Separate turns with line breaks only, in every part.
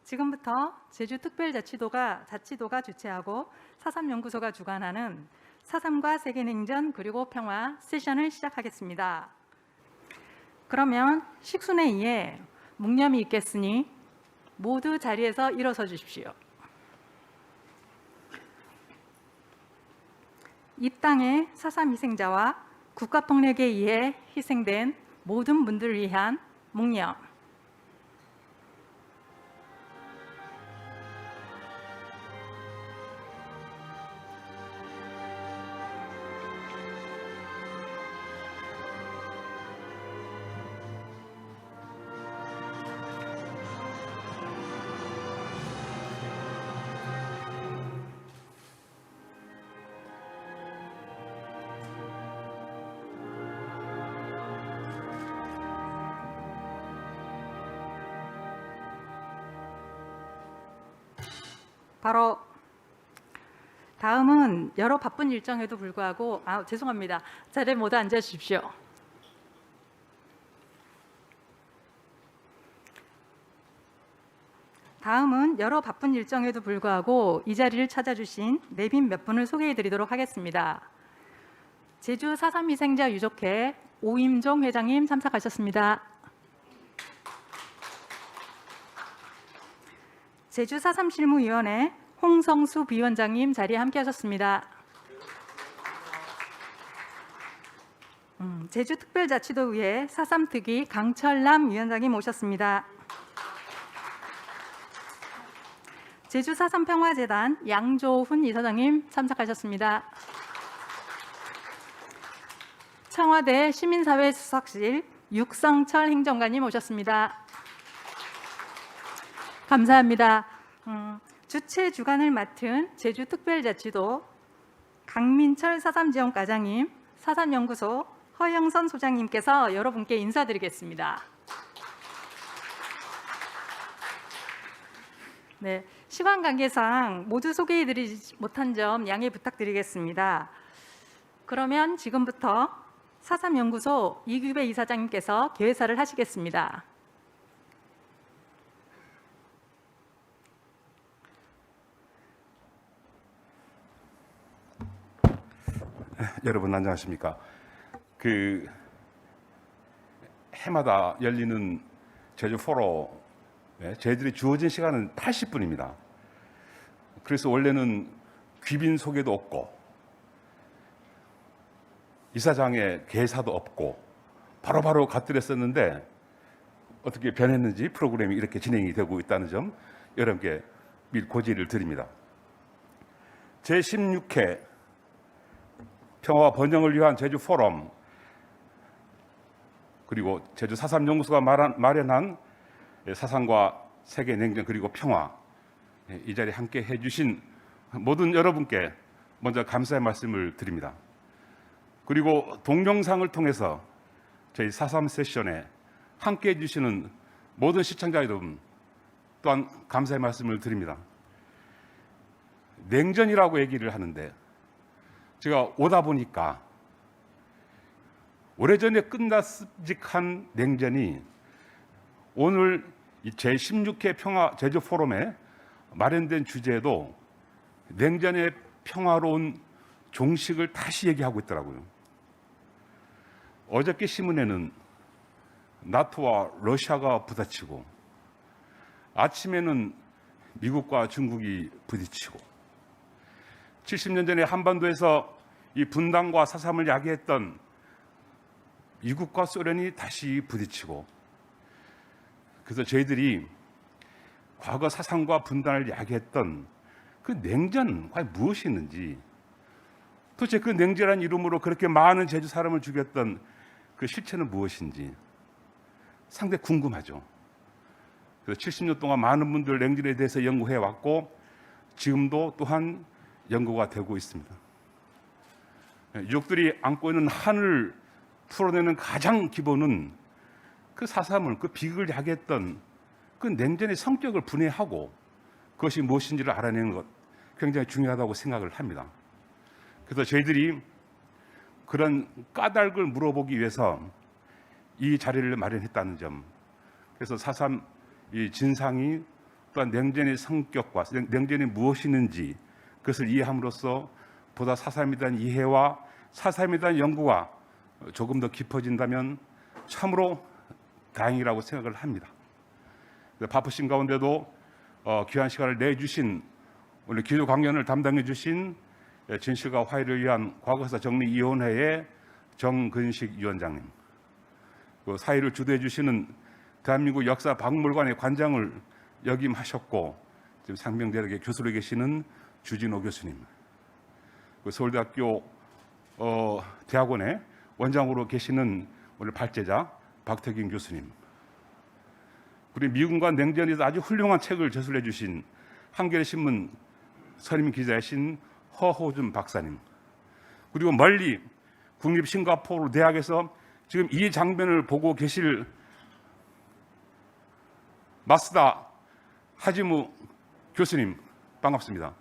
지금부터 제주특별자치도가 주최하고 4.3연구소가 주관하는 4.3과 세계냉전 그리고 평화 세션을 시작하겠습니다. 그러면 식순에 의해 묵념이 있겠으니 모두 자리에서 일어서 주십시오. 이 땅의 4.3 희생자와 국가폭력에 의해 희생된 모든 분들을 위한 묵념. 바로 다음은 여러 바쁜 일정에도 불구하고 죄송합니다. 자리에 모두 앉아 주십시오. 다음은 여러 바쁜 일정에도 불구하고 이 자리를 찾아주신 내빈 몇 분을 소개해 드리도록 하겠습니다. 제주 4.3 희생자 유족회 오임종 회장님 참석하셨습니다. 제주 4.3 실무위원회 홍성수 비원장님 자리에 함께하셨습니다. 제주특별자치도의회 4.3 특위 강철남 위원장님 오셨습니다. 제주 4.3 평화재단 양조훈 이사장님 참석하셨습니다. 청와대 시민사회 수석실 육성철 행정관님 오셨습니다. 감사합니다. 주최 주관을 맡은 제주특별자치도 강민철 4.3 지원과장님, 4.3연구소 허영선 소장님께서 여러분께 인사드리겠습니다. 네, 시간 관계상 모두 소개해드리지 못한 점 양해 부탁드리겠습니다. 그러면 지금부터 4.3연구소 이규배 이사장님께서 개회사를 하시겠습니다.
여러분 안녕하십니까? 해마다 열리는 제주 포럼, 저희들이 주어진 시간은 80분입니다. 그래서 원래는 귀빈 소개도 없고 이사장의 개사도 없고 바로바로 갓들였었는데 어떻게 변했는지 프로그램이 이렇게 진행이 되고 있다는 점 여러분께 미리 고지를 드립니다. 제16회 평화와 번영을 위한 제주 포럼 그리고 제주 4.3 연구소가 마련한 4.3과 세계 냉전 그리고 평화 이 자리에 함께 해주신 모든 여러분께 먼저 감사의 말씀을 드립니다. 그리고 동영상을 통해서 저희 4.3 세션에 함께 해주시는 모든 시청자 여러분 또한 감사의 말씀을 드립니다. 냉전이라고 얘기를 하는데 제가 오다 보니까 오래전에 끝났음직한 냉전이 오늘 제16회 평화 제주 포럼에 마련된 주제도 냉전의 평화로운 종식을 다시 얘기하고 있더라고요. 어저께 신문에는 나토와 러시아가 부딪히고 아침에는 미국과 중국이 부딪히고 70년 전에 한반도에서 이 분단과 4.3을 야기했던 미국과 소련이 다시 부딪히고 그래서 저희들이 과거 4.3과 분단을 야기했던 그 냉전 과연 무엇이 있는지 도대체 그 냉전이라는 이름으로 그렇게 많은 제주 사람을 죽였던 그 실체는 무엇인지 상당히 궁금하죠. 그래서 70년 동안 많은 분들 냉전에 대해서 연구해 왔고 지금도 또한 연구가 되고 있습니다. 유족들이 안고 있는 한을 풀어내는 가장 기본은 그 4.3을 그 비극을 야기했던 그 냉전의 성격을 분해하고 그것이 무엇인지를 알아내는 것 굉장히 중요하다고 생각을 합니다. 그래서 저희들이 그런 까닭을 물어보기 위해서 이 자리를 마련했다는 점, 그래서 4.3 이 진상이 또한 냉전의 성격과 냉전이 무엇이는지 그것을 이해함으로써 보다 4.3에 대한 이해와 4.3에 대한 연구가 조금 더 깊어진다면 참으로 다행이라고 생각을 합니다. 바쁘신 가운데도 귀한 시간을 내주신 오늘 기조 강연을 담당해 주신 진실과 화해를 위한 과거사 정리위원회의 정근식 위원장님, 그 사회를 주도해 주시는 대한민국 역사박물관의 관장을 역임하셨고 지금 상명대학의 교수로 계시는 주진호 교수님, 그 서울대학교 대학원의 원장으로 계시는 오늘 발제자 박태균 교수님, 그리고 미군과 냉전에서 아주 훌륭한 책을 저술해 주신 한겨레신문 선임 기자이신 허호준 박사님, 그리고 멀리 국립 싱가포르 대학에서 지금 이 장면을 보고 계실 마스다 하지무 교수님, 반갑습니다.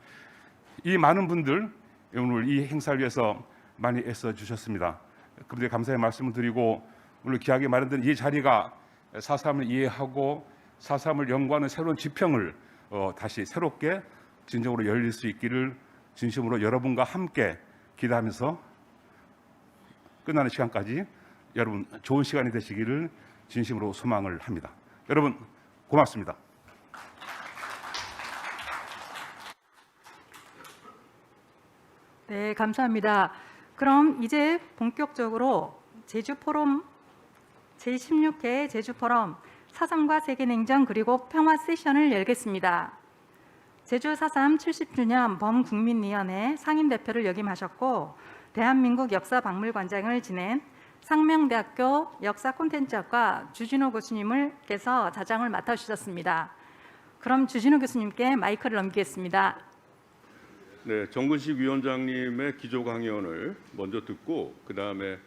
이 많은 분들 오늘 이 행사를 위해서 많이 애써 주셨습니다. 그분들 감사의 말씀을 드리고 오늘 귀하게 마련된 이 자리가 4.3을 이해하고 4.3을 연구하는 새로운 지평을 다시 새롭게 진정으로 열릴 수 있기를 진심으로 여러분과 함께 기도하면서 끝나는 시간까지 여러분 좋은 시간이 되시기를 진심으로 소망을 합니다. 여러분 고맙습니다.
네, 감사합니다. 그럼 이제 본격적으로 제주포럼 제16회 제주포럼 4.3과 세계냉전 그리고 평화 세션을 열겠습니다. 제주 4.3 70주년 범국민위원회 상임대표를 역임하셨고 대한민국 역사박물관장을 지낸 상명대학교 역사콘텐츠학과 주진호 교수님께서 자장을 맡아주셨습니다. 그럼 주진호 교수님께 마이크를 넘기겠습니다.
네, 정근식 위원장님의 기조 강연을 먼저 듣고 그 다음에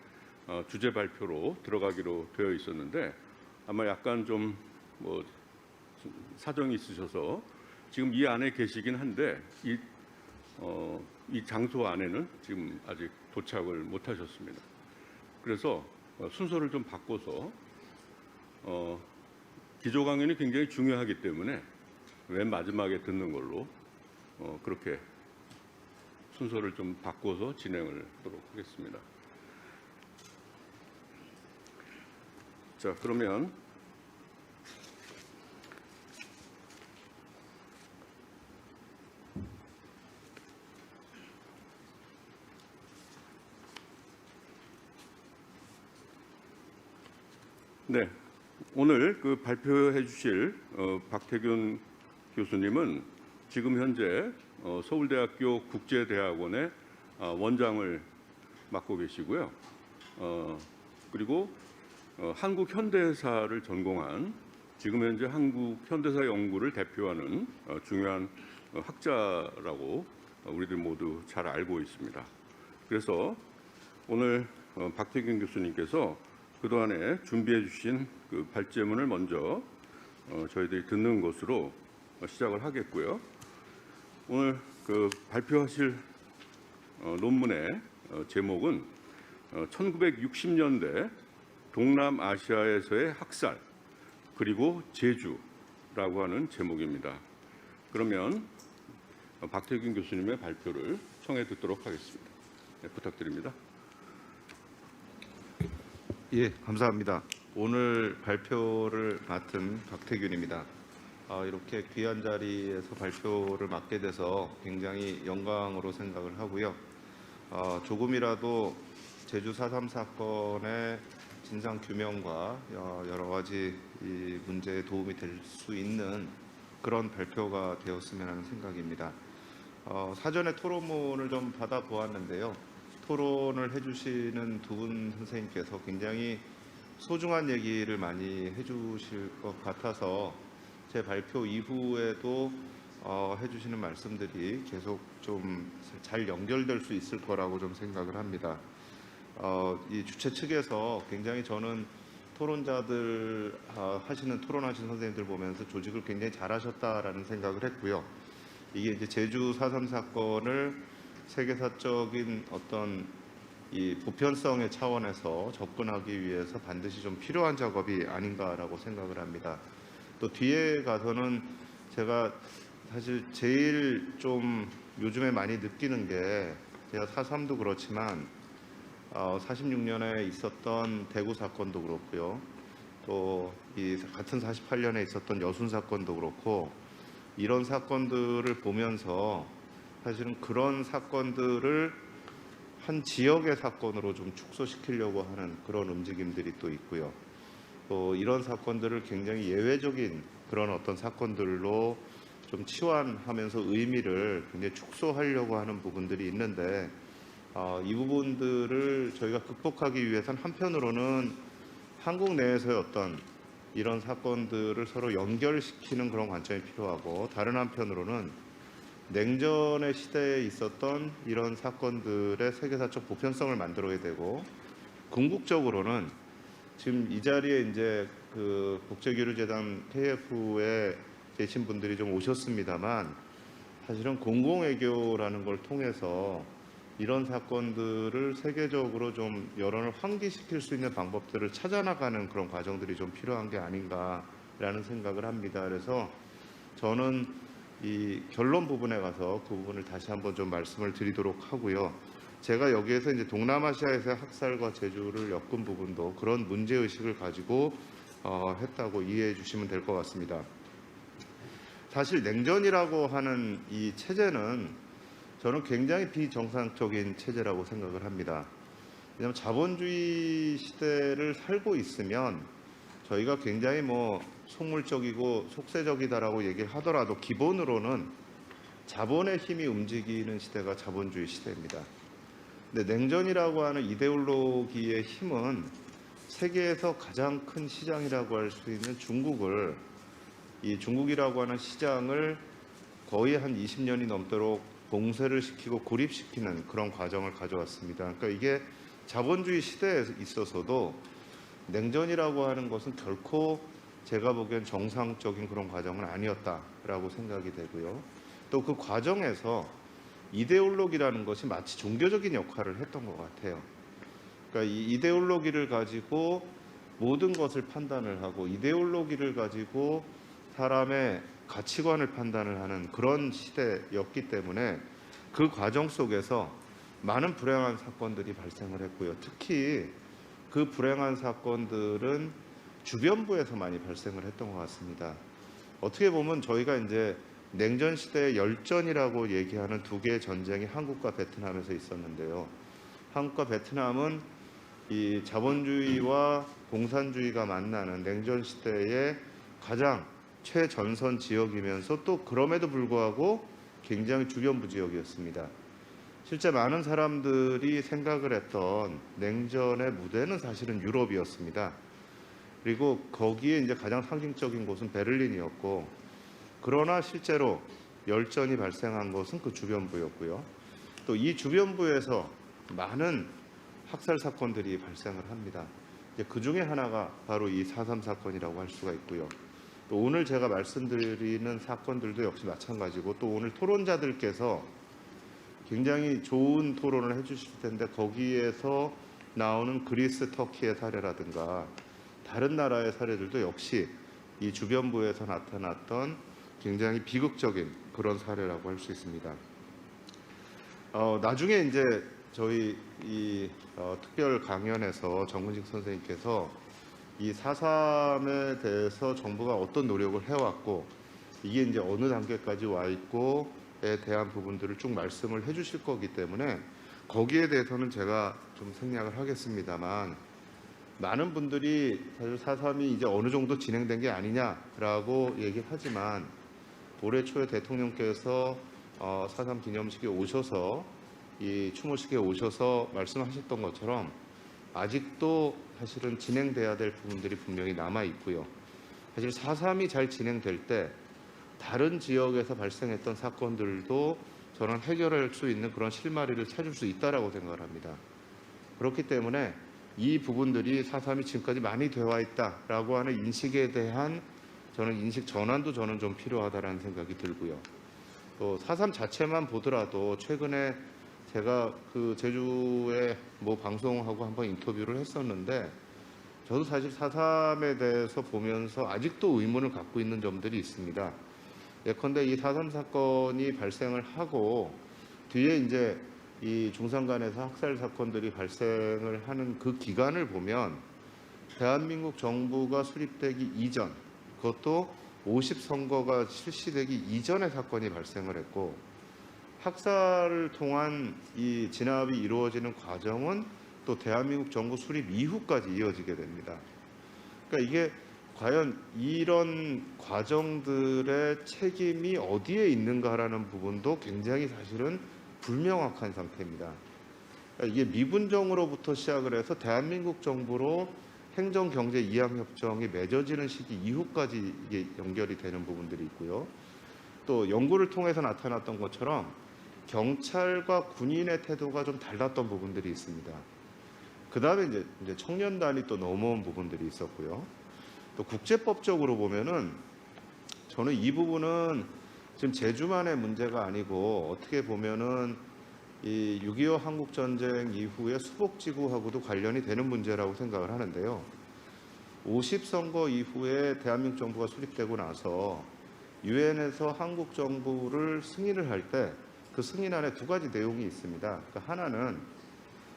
주제 발표로 들어가기로 되어 있었는데 아마 약간 좀 사정이 있으셔서 지금 이 안에 계시긴 한데 이 장소 안에는 지금 아직 도착을 못하셨습니다. 그래서 순서를 좀 바꿔서 기조 강연이 굉장히 중요하기 때문에 맨 마지막에 듣는 걸로 그렇게 순서를 좀 바꿔서 진행을 하도록 하겠습니다. 자, 그러면 네, 오늘 그 발표해 주실 박태균 교수님은 지금 현재 서울대학교 국제대학원의 원장을 맡고 계시고요. 그리고 한국 현대사를 전공한 지금 현재 한국 현대사 연구를 대표하는 중요한 학자라고 우리들 모두 잘 알고 있습니다. 그래서 오늘 박태균 교수님께서 그동안에 준비해 주신 그 발제문을 먼저 저희들이 듣는 것으로 시작을 하겠고요. 오늘 그 발표하실 논문의 제목은 1960년대 동남아시아에서의 학살 그리고 제주라고 하는 제목입니다. 그러면 박태균 교수님의 발표를 청해 듣도록 하겠습니다. 네, 부탁드립니다.
예, 감사합니다. 오늘 발표를 맡은 박태균입니다. 이렇게 귀한 자리에서 발표를 맡게 돼서 굉장히 영광으로 생각을 하고요. 조금이라도 제주 4.3 사건의 진상 규명과 여러 가지 이 문제에 도움이 될 수 있는 그런 발표가 되었으면 하는 생각입니다. 사전에 토론문을 좀 받아보았는데요. 토론을 해주시는 두 분 선생님께서 굉장히 소중한 얘기를 많이 해주실 것 같아서 제 발표 이후에도 해주시는 말씀들이 계속 좀 잘 연결될 수 있을 거라고 좀 생각을 합니다. 이 주최 측에서 굉장히 저는 토론자들 토론하시는 선생님들 보면서 조직을 굉장히 잘하셨다라는 생각을 했고요. 이게 이제 제주 4.3 사건을 세계사적인 어떤 이 보편성의 차원에서 접근하기 위해서 반드시 좀 필요한 작업이 아닌가라고 생각을 합니다. 또 뒤에 가서는 제가 사실 제일 좀 요즘에 많이 느끼는 게 제가 4.3도 그렇지만 46년에 있었던 대구 사건도 그렇고요. 또 이 같은 48년에 있었던 여순 사건도 그렇고 이런 사건들을 보면서 사실은 그런 사건들을 한 지역의 사건으로 좀 축소시키려고 하는 그런 움직임들이 또 있고요. 또 이런 사건들을 굉장히 예외적인 그런 어떤 사건들로 좀 치환하면서 의미를 굉장히 축소하려고 하는 부분들이 있는데 이 부분들을 저희가 극복하기 위해서는 한편으로는 한국 내에서의 어떤 이런 사건들을 서로 연결시키는 그런 관점이 필요하고 다른 한편으로는 냉전의 시대에 있었던 이런 사건들의 세계사적 보편성을 만들어야 되고 궁극적으로는 지금 이 자리에 이제 그 국제교류재단 KF에 계신 분들이 좀 오셨습니다만 사실은 공공외교라는 걸 통해서 이런 사건들을 세계적으로 좀 여론을 환기시킬 수 있는 방법들을 찾아나가는 그런 과정들이 좀 필요한 게 아닌가라는 생각을 합니다. 그래서 저는 이 결론 부분에 가서 그 부분을 다시 한번 좀 말씀을 드리도록 하고요. 제가 여기에서 이제 동남아시아에서의 학살과 제주를 엮은 부분도 그런 문제 의식을 가지고 했다고 이해해 주시면 될 것 같습니다. 사실 냉전이라고 하는 이 체제는 저는 굉장히 비정상적인 체제라고 생각을 합니다. 왜냐하면 자본주의 시대를 살고 있으면 저희가 굉장히 속물적이고 속세적이다라고 얘기를 하더라도 기본으로는 자본의 힘이 움직이는 시대가 자본주의 시대입니다. 근데 냉전이라고 하는 이데올로기의 힘은 세계에서 가장 큰 시장이라고 할 수 있는 중국을 이 중국이라고 하는 시장을 거의 한 20년이 넘도록 봉쇄를 시키고 고립시키는 그런 과정을 가져왔습니다. 그러니까 이게 자본주의 시대에 있어서도 냉전이라고 하는 것은 결코 제가 보기엔 정상적인 그런 과정은 아니었다라고 생각이 되고요. 또 그 과정에서 이데올로기라는 것이 마치 종교적인 역할을 했던 것 같아요. 그러니까 이 이데올로기를 가지고 모든 것을 판단을 하고 이데올로기를 가지고 사람의 가치관을 판단을 하는 그런 시대였기 때문에 그 과정 속에서 많은 불행한 사건들이 발생을 했고요. 특히 그 불행한 사건들은 주변부에서 많이 발생을 했던 것 같습니다. 어떻게 보면 저희가 이제 냉전 시대의 열전이라고 얘기하는 두 개의 전쟁이 한국과 베트남에서 있었는데요. 한국과 베트남은 이 자본주의와 공산주의가 만나는 냉전 시대의 가장 최전선 지역이면서 또 그럼에도 불구하고 굉장히 주변부 지역이었습니다. 실제 많은 사람들이 생각을 했던 냉전의 무대는 사실은 유럽이었습니다. 그리고 거기에 이제 가장 상징적인 곳은 베를린이었고, 그러나 실제로 열전이 발생한 것은 그 주변부였고요. 또 이 주변부에서 많은 학살 사건들이 발생을 합니다. 그 중에 하나가 바로 이 4.3 사건이라고 할 수가 있고요. 또 오늘 제가 말씀드리는 사건들도 역시 마찬가지고, 또 오늘 토론자들께서 굉장히 좋은 토론을 해주실 텐데 거기에서 나오는 그리스, 터키의 사례라든가 다른 나라의 사례들도 역시 이 주변부에서 나타났던 굉장히 비극적인 그런 사례라고 할 수 있습니다. 나중에 이제 저희 이 특별 강연에서 정근식 선생님께서 이 4.3에 대해서 정부가 어떤 노력을 해왔고 이게 이제 어느 단계까지 와 있고에 대한 부분들을 쭉 말씀을 해주실 거기 때문에 거기에 대해서는 제가 좀 생략을 하겠습니다만, 많은 분들이 사실 4.3이 이제 어느 정도 진행된 게 아니냐라고 얘기하지만 올해 초에 대통령께서 4.3 기념식에 오셔서 이 추모식에 오셔서 말씀하셨던 것처럼 아직도 사실은 진행돼야 될 부분들이 분명히 남아 있고요. 사실 4.3이 잘 진행될 때 다른 지역에서 발생했던 사건들도 저는 해결할 수 있는 그런 실마리를 찾을 수 있다라고 생각을 합니다. 그렇기 때문에 이 부분들이 4.3이 지금까지 많이 되어 있다라고 하는 인식에 대한 저는 인식 전환도 저는 좀 필요하다라는 생각이 들고요. 또 4.3 자체만 보더라도 최근에 제가 그 제주에 방송하고 한번 인터뷰를 했었는데, 저도 사실 4.3에 대해서 보면서 아직도 의문을 갖고 있는 점들이 있습니다. 예컨대 이 4.3 사건이 발생을 하고 뒤에 이제 이 중산간에서 학살 사건들이 발생을 하는 그 기간을 보면 대한민국 정부가 수립되기 이전, 그것도 50선거가 실시되기 이전의 사건이 발생을 했고, 학살을 통한 이 진압이 이루어지는 과정은 또 대한민국 정부 수립 이후까지 이어지게 됩니다. 그러니까 이게 과연 이런 과정들의 책임이 어디에 있는가라는 부분도 굉장히 사실은 불명확한 상태입니다. 그러니까 이게 미군정으로부터 시작을 해서 대한민국 정부로 행정경제 이양협정이 맺어지는 시기 이후까지 이게 연결이 되는 부분들이 있고요. 또 연구를 통해서 나타났던 것처럼 경찰과 군인의 태도가 좀 달랐던 부분들이 있습니다. 그 다음에 이제 청년단이 또 넘어온 부분들이 있었고요. 또 국제법적으로 보면은 저는 이 부분은 지금 제주만의 문제가 아니고 어떻게 보면은 이 6.25 한국전쟁 이후에 수복지구하고도 관련이 되는 문제라고 생각을 하는데요. 50선거 이후에 대한민국 정부가 수립되고 나서 유엔에서 한국 정부를 승인을 할 때 그 승인안에 두 가지 내용이 있습니다. 그러니까 하나는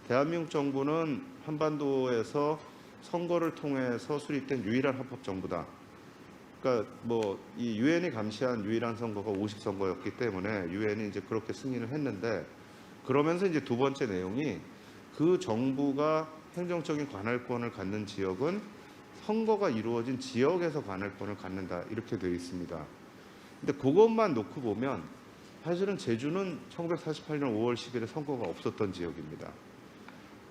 대한민국 정부는 한반도에서 선거를 통해서 수립된 유일한 합법 정부다. 그러니까 뭐 이 유엔이 감시한 유일한 선거가 50선거였기 때문에 유엔이 이제 그렇게 승인을 했는데, 그러면서 이제 두 번째 내용이 그 정부가 행정적인 관할권을 갖는 지역은 선거가 이루어진 지역에서 관할권을 갖는다, 이렇게 되어 있습니다. 근데 그것만 놓고 보면 사실은 제주는 1948년 5월 10일에 선거가 없었던 지역입니다.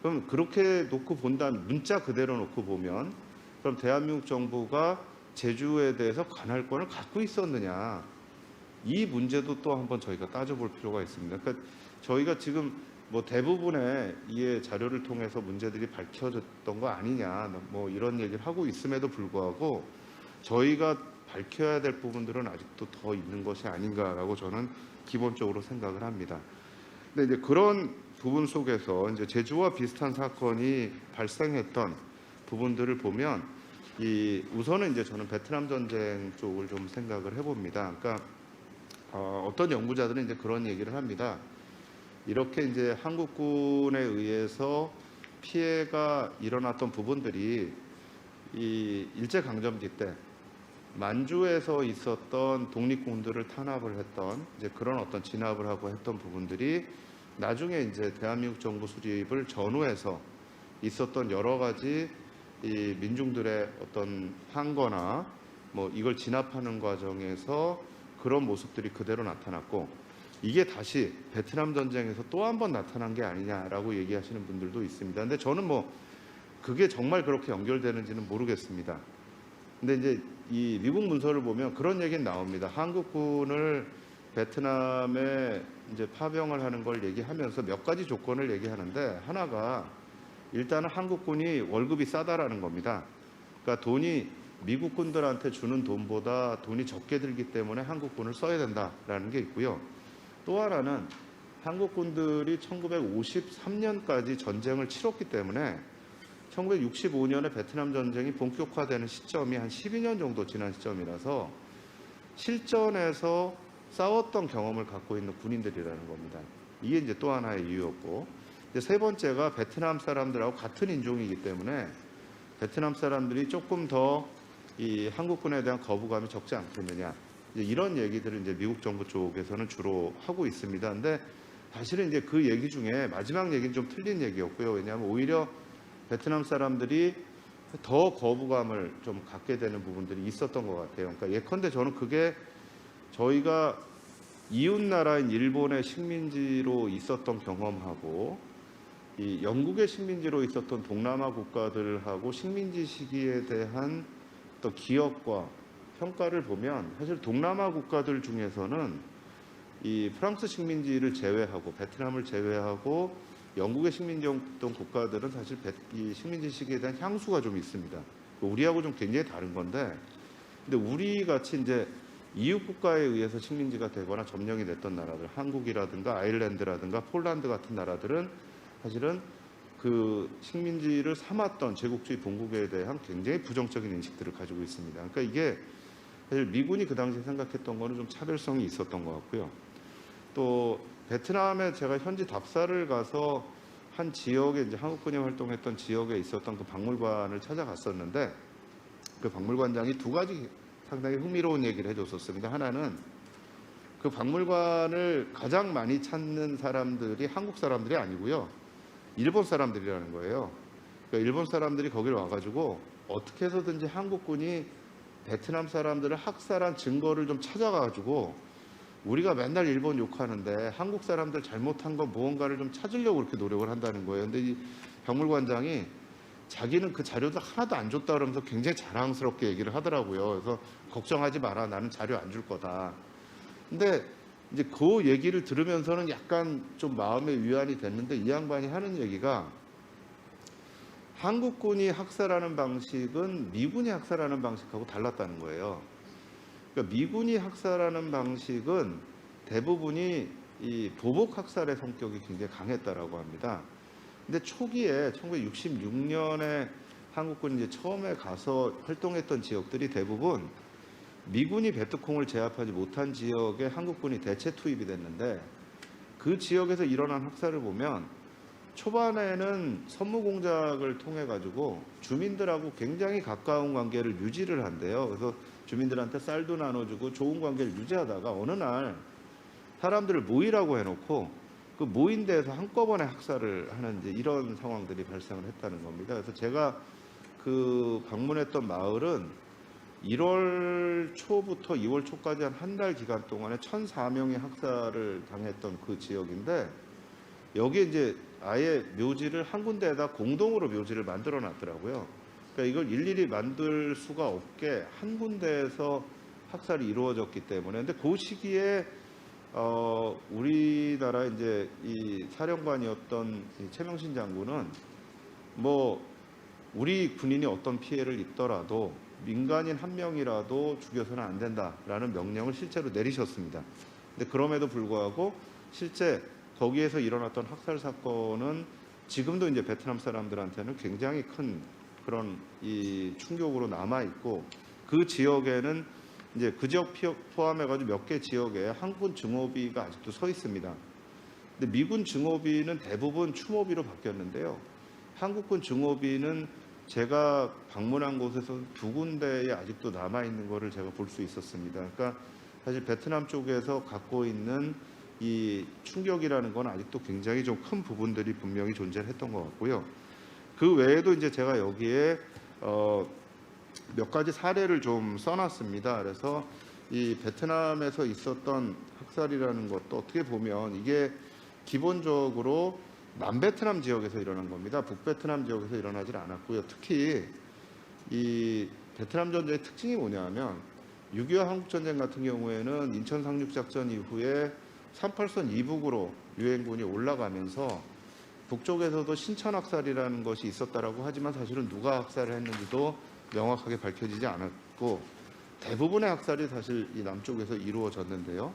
그럼 그렇게 놓고 본다면, 문자 그대로 놓고 보면 그럼 대한민국 정부가 제주에 대해서 관할권을 갖고 있었느냐, 이 문제도 또 한번 저희가 따져볼 필요가 있습니다. 그러니까 저희가 지금 뭐 대부분의 이해 자료를 통해서 문제들이 밝혀졌던 거 아니냐, 뭐 이런 얘기를 하고 있음에도 불구하고 저희가 밝혀야 될 부분들은 아직도 더 있는 것이 아닌가라고 저는 기본적으로 생각을 합니다. 근데 이제 그런 부분 속에서 이제 제주와 비슷한 사건이 발생했던 부분들을 보면 우선은 이제 저는 베트남 전쟁 쪽을 좀 생각을 해봅니다. 그러니까 어떤 연구자들은 이제 그런 얘기를 합니다. 이렇게 이제 한국군에 의해서 피해가 일어났던 부분들이 이 일제강점기 때 만주에서 있었던 독립군들을 탄압을 했던 이제 그런 어떤 진압을 하고 했던 부분들이 나중에 이제 대한민국 정부 수립을 전후해서 있었던 여러 가지 이 민중들의 어떤 항거나 뭐 이걸 진압하는 과정에서 그런 모습들이 그대로 나타났고, 이게 다시 베트남 전쟁에서 또 한 번 나타난 게 아니냐라고 얘기하시는 분들도 있습니다. 근데 저는 뭐 그게 정말 그렇게 연결되는지는 모르겠습니다. 근데 이제 이 미국 문서를 보면 그런 얘기는 나옵니다. 한국군을 베트남에 이제 파병을 하는 걸 얘기하면서 몇 가지 조건을 얘기하는데, 하나가 일단은 한국군이 월급이 싸다라는 겁니다. 그러니까 돈이 미국 군들한테 주는 돈보다 돈이 적게 들기 때문에 한국군을 써야 된다라는 게 있고요. 또 하나는 한국군들이 1953년까지 전쟁을 치렀기 때문에 1965년에 베트남 전쟁이 본격화되는 시점이 한 12년 정도 지난 시점이라서 실전에서 싸웠던 경험을 갖고 있는 군인들이라는 겁니다. 이게 이제 또 하나의 이유였고, 이제 세 번째가 베트남 사람들하고 같은 인종이기 때문에 베트남 사람들이 조금 더 이 한국군에 대한 거부감이 적지 않겠느냐, 이제 이런 얘기들을 이제 미국 정부 쪽에서는 주로 하고 있습니다. 근데 사실은 이제 그 얘기 중에 마지막 얘기는 좀 틀린 얘기였고요. 왜냐하면 오히려 베트남 사람들이 더 거부감을 좀 갖게 되는 부분들이 있었던 것 같아요. 그러니까 예컨대 저는 그게 저희가 이웃 나라인 일본의 식민지로 있었던 경험하고 이 영국의 식민지로 있었던 동남아 국가들하고 식민지 시기에 대한 또 기억과 평가를 보면 사실 동남아 국가들 중에서는 이 프랑스 식민지를 제외하고 베트남을 제외하고 영국의 식민지였던 국가들은 사실 이 식민지 시기에 대한 향수가 좀 있습니다. 우리하고 좀 굉장히 다른 건데, 근데 우리 같이 이제 이웃 국가에 의해서 식민지가 되거나 점령이 됐던 나라들, 한국이라든가 아일랜드라든가 폴란드 같은 나라들은 사실은 그 식민지를 삼았던 제국주의 본국에 대한 굉장히 부정적인 인식들을 가지고 있습니다. 그러니까 이게 사실 미군이 그 당시에 생각했던 거는 좀 차별성이 있었던 것 같고요. 또 베트남에 제가 현지 답사를 가서 한 지역에 이제 한국군이 활동했던 지역에 있었던 그 박물관을 찾아갔었는데 그 박물관장이 두 가지 상당히 흥미로운 얘기를 해줬었습니다. 하나는 그 박물관을 가장 많이 찾는 사람들이 한국 사람들이 아니고요, 일본 사람들이라는 거예요. 그러니까 일본 사람들이 거기를 와가지고 어떻게 해서든지 한국군이 베트남 사람들을 학살한 증거를 좀 찾아가지고 우리가 맨날 일본 욕하는데 한국 사람들 잘못한 거 무언가를 좀 찾으려고 그렇게 노력을 한다는 거예요. 근데 이 박물관장이 자기는 그 자료도 하나도 안 줬다 그러면서 굉장히 자랑스럽게 얘기를 하더라고요. 그래서 걱정하지 마라, 나는 자료 안 줄 거다. 근데 이제 그 얘기를 들으면서는 약간 좀 마음의 위안이 됐는데, 이 양반이 하는 얘기가 한국군이 학살하는 방식은 미군이 학살하는 방식하고 달랐다는 거예요. 그러니까 미군이 학살하는 방식은 대부분이 이 보복 학살의 성격이 굉장히 강했다라고 합니다. 근데 초기에 1966년에 한국군이 이제 처음에 가서 활동했던 지역들이 대부분 미군이 베트콩을 제압하지 못한 지역에 한국군이 대체 투입이 됐는데, 그 지역에서 일어난 학살을 보면 초반에는 선무 공작을 통해 가지고 주민들하고 굉장히 가까운 관계를 유지를 한대요. 그래서 주민들한테 쌀도 나눠주고 좋은 관계를 유지하다가 어느 날 사람들을 모이라고 해놓고 그 모인 데에서 한꺼번에 학살을 하는 이제 이런 상황들이 발생을 했다는 겁니다. 그래서 제가 그 방문했던 마을은 1월 초부터 2월 초까지 한 달 기간 동안에 1,004명이 학살을 당했던 그 지역인데, 여기에 이제 아예 묘지를 한 군데에다 공동으로 묘지를 만들어 놨더라고요. 그러니까 이걸 일일이 만들 수가 없게 한 군데에서 학살이 이루어졌기 때문에. 근데 그 시기에 우리나라 이제 이 사령관이었던 이 최명신 장군은 뭐 우리 군인이 어떤 피해를 입더라도 민간인 한 명이라도 죽여서는 안 된다라는 명령을 실제로 내리셨습니다. 근데 그럼에도 불구하고 실제 거기에서 일어났던 학살 사건은 지금도 이제 베트남 사람들한테는 굉장히 큰 그런 이 충격으로 남아 있고, 그 지역에는 이제 그 지역 포함해가지고 몇 개 지역에 한군 증오비가 아직도 서 있습니다. 근데 미군 증오비는 대부분 추모비로 바뀌었는데요. 한국군 증오비는 제가 방문한 곳에서 두 군데에 아직도 남아 있는 거를 제가 볼 수 있었습니다. 그러니까 사실 베트남 쪽에서 갖고 있는 이 충격이라는 건 아직도 굉장히 좀 큰 부분들이 분명히 존재했던 것 같고요. 그 외에도 이제 제가 여기에 몇 가지 사례를 좀 써놨습니다. 그래서 이 베트남에서 있었던 학살이라는 것도 어떻게 보면 이게 기본적으로 남베트남 지역에서 일어난 겁니다. 북베트남 지역에서 일어나질 않았고요. 특히 이 베트남 전쟁의 특징이 뭐냐면 6.25 한국전쟁 같은 경우에는 인천 상륙작전 이후에 38선 이북으로 유엔군이 올라가면서 북쪽에서도 신천 학살이라는 것이 있었다라고 하지만 사실은 누가 학살을 했는지도 명확하게 밝혀지지 않았고, 대부분의 학살이 사실 이 남쪽에서 이루어졌는데요.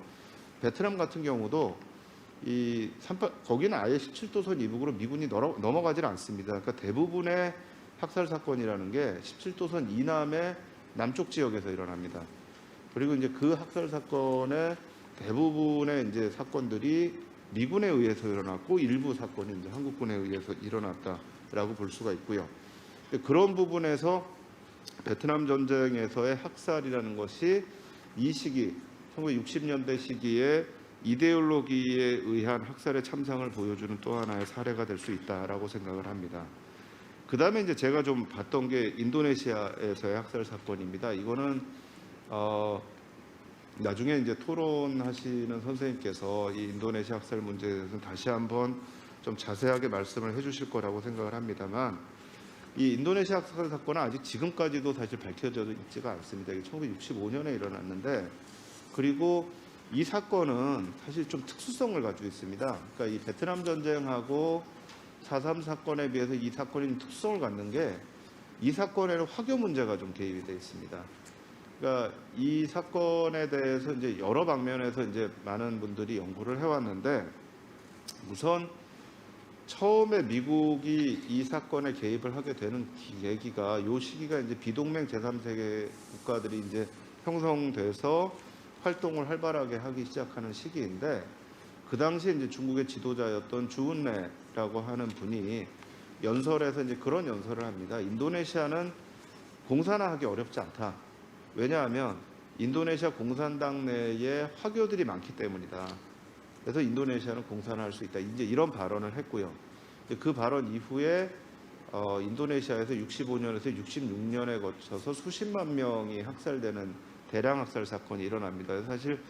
베트남 같은 경우도 거기는 아예 17도선 이북으로 미군이 넘어가질 않습니다. 그러니까 대부분의 학살 사건이라는 게 17도선 이남의 남쪽 지역에서 일어납니다. 그리고 이제 그 학살 사건의 대부분의 이제 사건들이 미군에 의해서 일어났고, 일부 사건이 이제 한국군에 의해서 일어났다라고 볼 수가 있고요. 그런 부분에서 베트남 전쟁에서의 학살이라는 것이 이 시기 1960년대 시기에 이데올로기에 의한 학살의 참상을 보여주는 또 하나의 사례가 될 수 있다라고 생각을 합니다. 그 다음에 이제 제가 좀 봤던 게 인도네시아에서의 학살 사건입니다. 이거는 나중에 이제 토론하시는 선생님께서 이 인도네시아 학살 문제에 대해서 다시 한번 좀 자세하게 말씀을 해주실 거라고 생각을 합니다만, 이 인도네시아 학살 사건은 아직 지금까지도 사실 밝혀져 있지가 않습니다. 이게 1965년에 일어났는데, 그리고 이 사건은 사실 좀 특수성을 가지고 있습니다. 그러니까 이 베트남 전쟁하고 4.3 사건에 비해서 이 사건이 좀 특수성을 갖는 게, 이 사건에는 화교 문제가 좀 개입이 되어 있습니다. 그러니까 이 사건에 대해서 이제 여러 방면에서 이제 많은 분들이 연구를 해왔는데, 우선 처음에 미국이 이 사건에 개입을 하게 되는 계기가, 요 시기가 이제 비동맹 제3세계 국가들이 이제 형성돼서 활동을 활발하게 하기 시작하는 시기인데 그 당시에 이제 중국의 지도자였던 주은래라고 하는 분이 연설에서 이제 그런 연설을 합니다. 인도네시아는 공산화 하기 어렵지 않다. 왜냐하면 인도네시아 공산당 내에 화교들이 많기 때문이다. 그래서 인도네시아는 공산화할 수 있다. 이제 이런 발언을 했고요. 그 발언 이후에 인도네시아에서 65년에서 66년에 거쳐서 수십만 명이 학살되는 대량 학살 사건이 일어납니다. 그래서 사실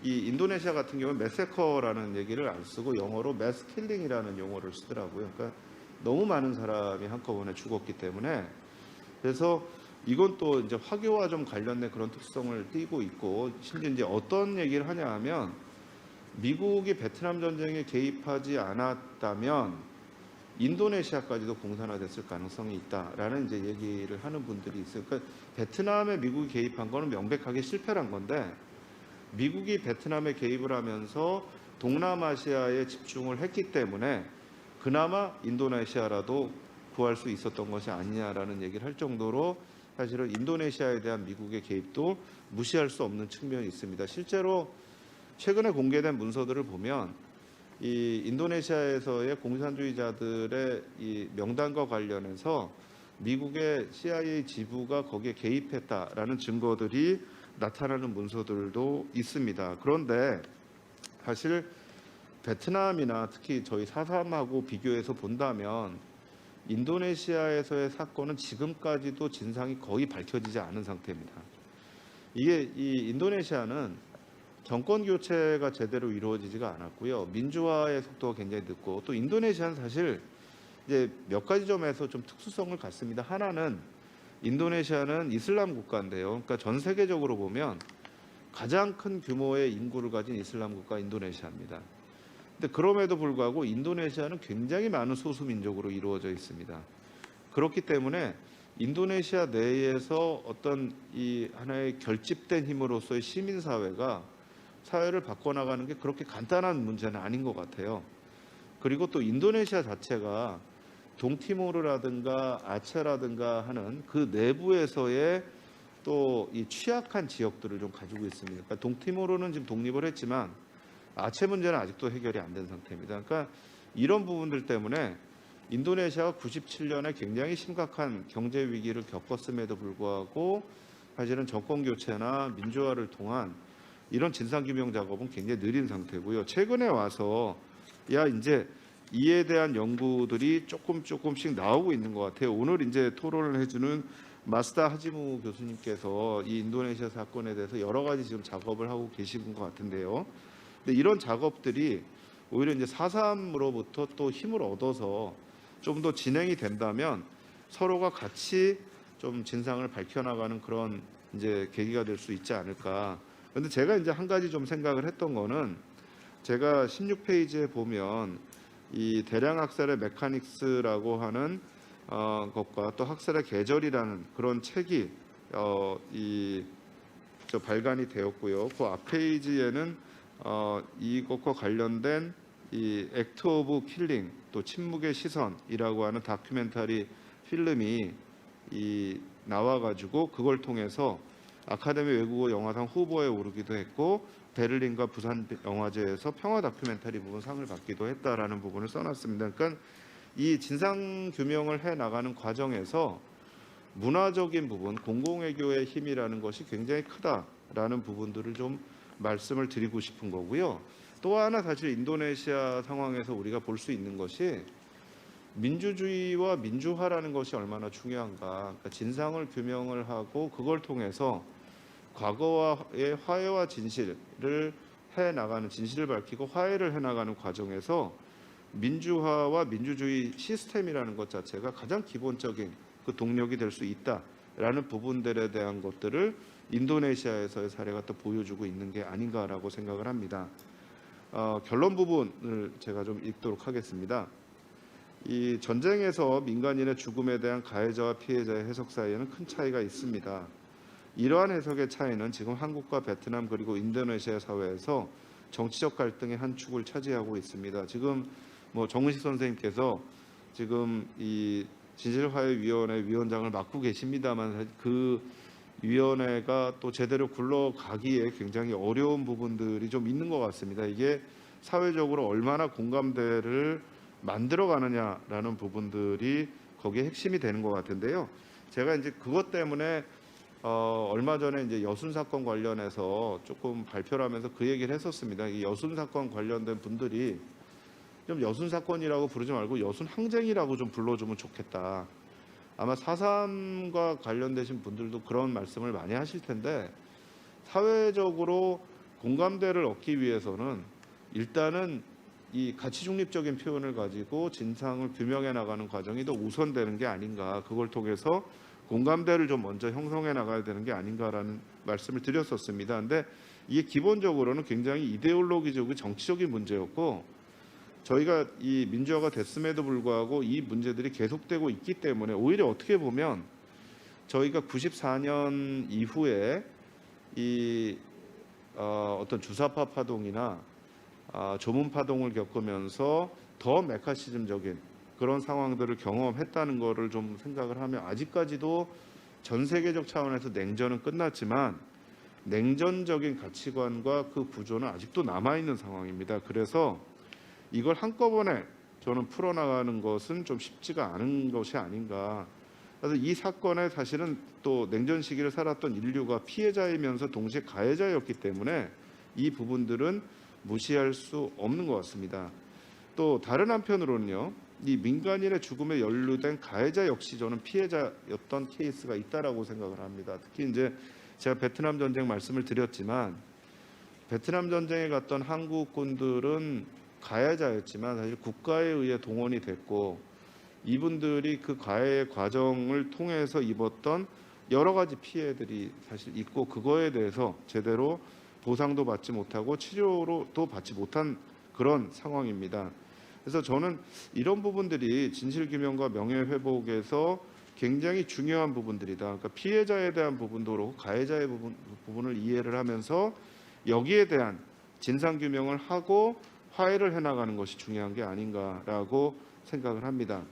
이 인도네시아 같은 경우는 매세커라는 얘기를 안 쓰고 영어로 매스킬링이라는 용어를 쓰더라고요. 그러니까 너무 많은 사람이 한꺼번에 죽었기 때문에 그래서 이건 또 이제 화교와 좀 관련된 그런 특성을 띠고 있고 심지어 이제 어떤 얘기를 하냐 하면 미국이 베트남 전쟁에 개입하지 않았다면 인도네시아까지도 공산화됐을 가능성이 있다라는 이제 얘기를 하는 분들이 있어요. 그러니까 베트남에 미국이 개입한 거는 명백하게 실패한 건데 미국이 베트남에 개입을 하면서 동남아시아에 집중을 했기 때문에 그나마 인도네시아라도 구할 수 있었던 것이 아니냐라는 얘기를 할 정도로 사실은 인도네시아에 대한 미국의 개입도 무시할 수 없는 측면이 있습니다. 실제로 최근에 공개된 문서들을 보면 이 인도네시아에서의 공산주의자들의 이 명단과 관련해서 미국의 CIA 지부가 거기에 개입했다라는 증거들이 나타나는 문서들도 있습니다. 그런데 사실 베트남이나 특히 저희 4.3하고 비교해서 본다면 인도네시아에서의 사건은 지금까지도 진상이 거의 밝혀지지 않은 상태입니다. 이게 이 인도네시아는 정권 교체가 제대로 이루어지지가 않았고요. 민주화의 속도가 굉장히 늦고 또 인도네시아는 사실 이제 몇 가지 점에서 좀 특수성을 갖습니다. 하나는 인도네시아는 이슬람 국가인데요. 그러니까 전 세계적으로 보면 가장 큰 규모의 인구를 가진 이슬람 국가 인도네시아입니다. 근데 그럼에도 불구하고 인도네시아는 굉장히 많은 소수 민족으로 이루어져 있습니다. 그렇기 때문에 인도네시아 내에서 어떤 이 하나의 결집된 힘으로서의 시민 사회가 사회를 바꿔나가는 게 그렇게 간단한 문제는 아닌 것 같아요. 그리고 또 인도네시아 자체가 동티모르라든가 아체라든가 하는 그 내부에서의 또 이 취약한 지역들을 좀 가지고 있습니다. 그러니까 동티모르는 지금 독립을 했지만 아체 문제는 아직도 해결이 안 된 상태입니다. 그러니까 이런 부분들 때문에 인도네시아가 97년에 굉장히 심각한 경제 위기를 겪었음에도 불구하고 사실은 정권 교체나 민주화를 통한 이런 진상규명 작업은 굉장히 느린 상태고요. 최근에 와서 이제 이에 대한 연구들이 조금씩 나오고 있는 것 같아요. 오늘 이제 토론을 해주는 마스다 하지무 교수님께서 이 인도네시아 사건에 대해서 여러 가지 지금 작업을 하고 계신 것 같은데요. 근데 이런 작업들이 오히려 이제 4.3으로부터 또 힘을 얻어서 좀 더 진행이 된다면 서로가 같이 좀 진상을 밝혀나가는 그런 이제 계기가 될 수 있지 않을까. 그런데 제가 이제 한 가지 좀 생각을 했던 거는 제가 16페이지에 보면 이 대량 학살의 메카닉스라고 하는 것과 또 학살의 계절이라는 그런 책이 발간이 되었고요. 그 앞 페이지에는 이것과 관련된 이 액트 오브 킬링 또 침묵의 시선이라고 하는 다큐멘터리 필름이 나와가지고 그걸 통해서 아카데미 외국어 영화상 후보에 오르기도 했고 베를린과 부산 영화제에서 평화 다큐멘터리 부분 상을 받기도 했다라는 부분을 써놨습니다. 그러니까 이 진상 규명을 해 나가는 과정에서 문화적인 부분, 공공외교의 힘이라는 것이 굉장히 크다라는 부분들을 좀 말씀을 드리고 싶은 거고요. 또 하나 사실 인도네시아 상황에서 우리가 볼 수 있는 것이 민주주의와 민주화라는 것이 얼마나 중요한가. 그러니까 진상을 규명을 하고 그걸 통해서 과거와의 화해와 진실을 해나가는, 진실을 밝히고 화해를 해나가는 과정에서 민주화와 민주주의 시스템이라는 것 자체가 가장 기본적인 그 동력이 될 수 있다라는 부분들에 대한 것들을 인도네시아에서의 사례가 또 보여주고 있는 게 아닌가라고 생각을 합니다. 결론 부분을 제가 좀 읽도록 하겠습니다. 이 전쟁에서 민간인의 죽음에 대한 가해자와 피해자의 해석 사이에는 큰 차이가 있습니다. 이러한 해석의 차이는 지금 한국과 베트남 그리고 인도네시아 사회에서 정치적 갈등의 한 축을 차지하고 있습니다. 지금 정은식 선생님께서 지금 이 진실화해위원회 위원장을 맡고 계십니다만 그 위원회가 또 제대로 굴러가기에 굉장히 어려운 부분들이 좀 있는 것 같습니다. 이게 사회적으로 얼마나 공감대를 만들어가느냐라는 부분들이 거기에 핵심이 되는 것 같은데요. 제가 이제 그것 때문에 얼마 전에 이제 여순 사건 관련해서 조금 발표를 하면서 그 얘기를 했었습니다. 이 여순 사건 관련된 분들이 좀 여순 사건이라고 부르지 말고 여순 항쟁이라고 좀 불러주면 좋겠다. 아마 4.3과 관련되신 분들도 그런 말씀을 많이 하실 텐데, 사회적으로 공감대를 얻기 위해서는 일단은 이 가치 중립적인 표현을 가지고 진상을 규명해 나가는 과정이 더 우선되는 게 아닌가, 그걸 통해서 공감대를 좀 먼저 형성해 나가야 되는 게 아닌가라는 말씀을 드렸었습니다. 근데 이게 기본적으로는 굉장히 이데올로기적이고 정치적인 문제였고, 저희가 이 민주화가 됐음에도 불구하고 이 문제들이 계속되고 있기 때문에 오히려 어떻게 보면 저희가 94년 이후에 이 어떤 주사파 파동이나 조문 파동을 겪으면서 더 메카시즘적인 그런 상황들을 경험했다는 거를 좀 생각을 하면, 아직까지도 전 세계적 차원에서 냉전은 끝났지만 냉전적인 가치관과 그 구조는 아직도 남아있는 상황입니다. 그래서 이걸 한꺼번에 저는 풀어나가는 것은 좀 쉽지가 않은 것이 아닌가. 그래서 이 사건에 사실은 또 냉전 시기를 살았던 인류가 피해자이면서 동시에 가해자였기 때문에 이 부분들은 무시할 수 없는 것 같습니다. 또 다른 한편으로는요, 이 민간인의 죽음에 연루된 가해자 역시 저는 피해자였던 케이스가 있다라고 생각을 합니다. 특히 이제 제가 베트남 전쟁 말씀을 드렸지만, 베트남 전쟁에 갔던 한국군들은 가해자였지만 사실 국가에 의해 동원이 됐고, 이분들이 그 가해 과정을 통해서 입었던 여러 가지 피해들이 사실 있고, 그거에 대해서 제대로 보상도 받지 못하고 치료도 받지 못한 그런 상황입니다. 그래서 저는 이런 부분들이 진실규명과 명예회복에서 굉장히 중요한 부분들이다. 그러니까 피해자에 대한 부분도 그렇고 가해자의 부분을 이해를 하면서 여기에 대한 진상규명을 하고 화해를 해나가는 것이 중요한 게 아닌가라고 생각을 합니다.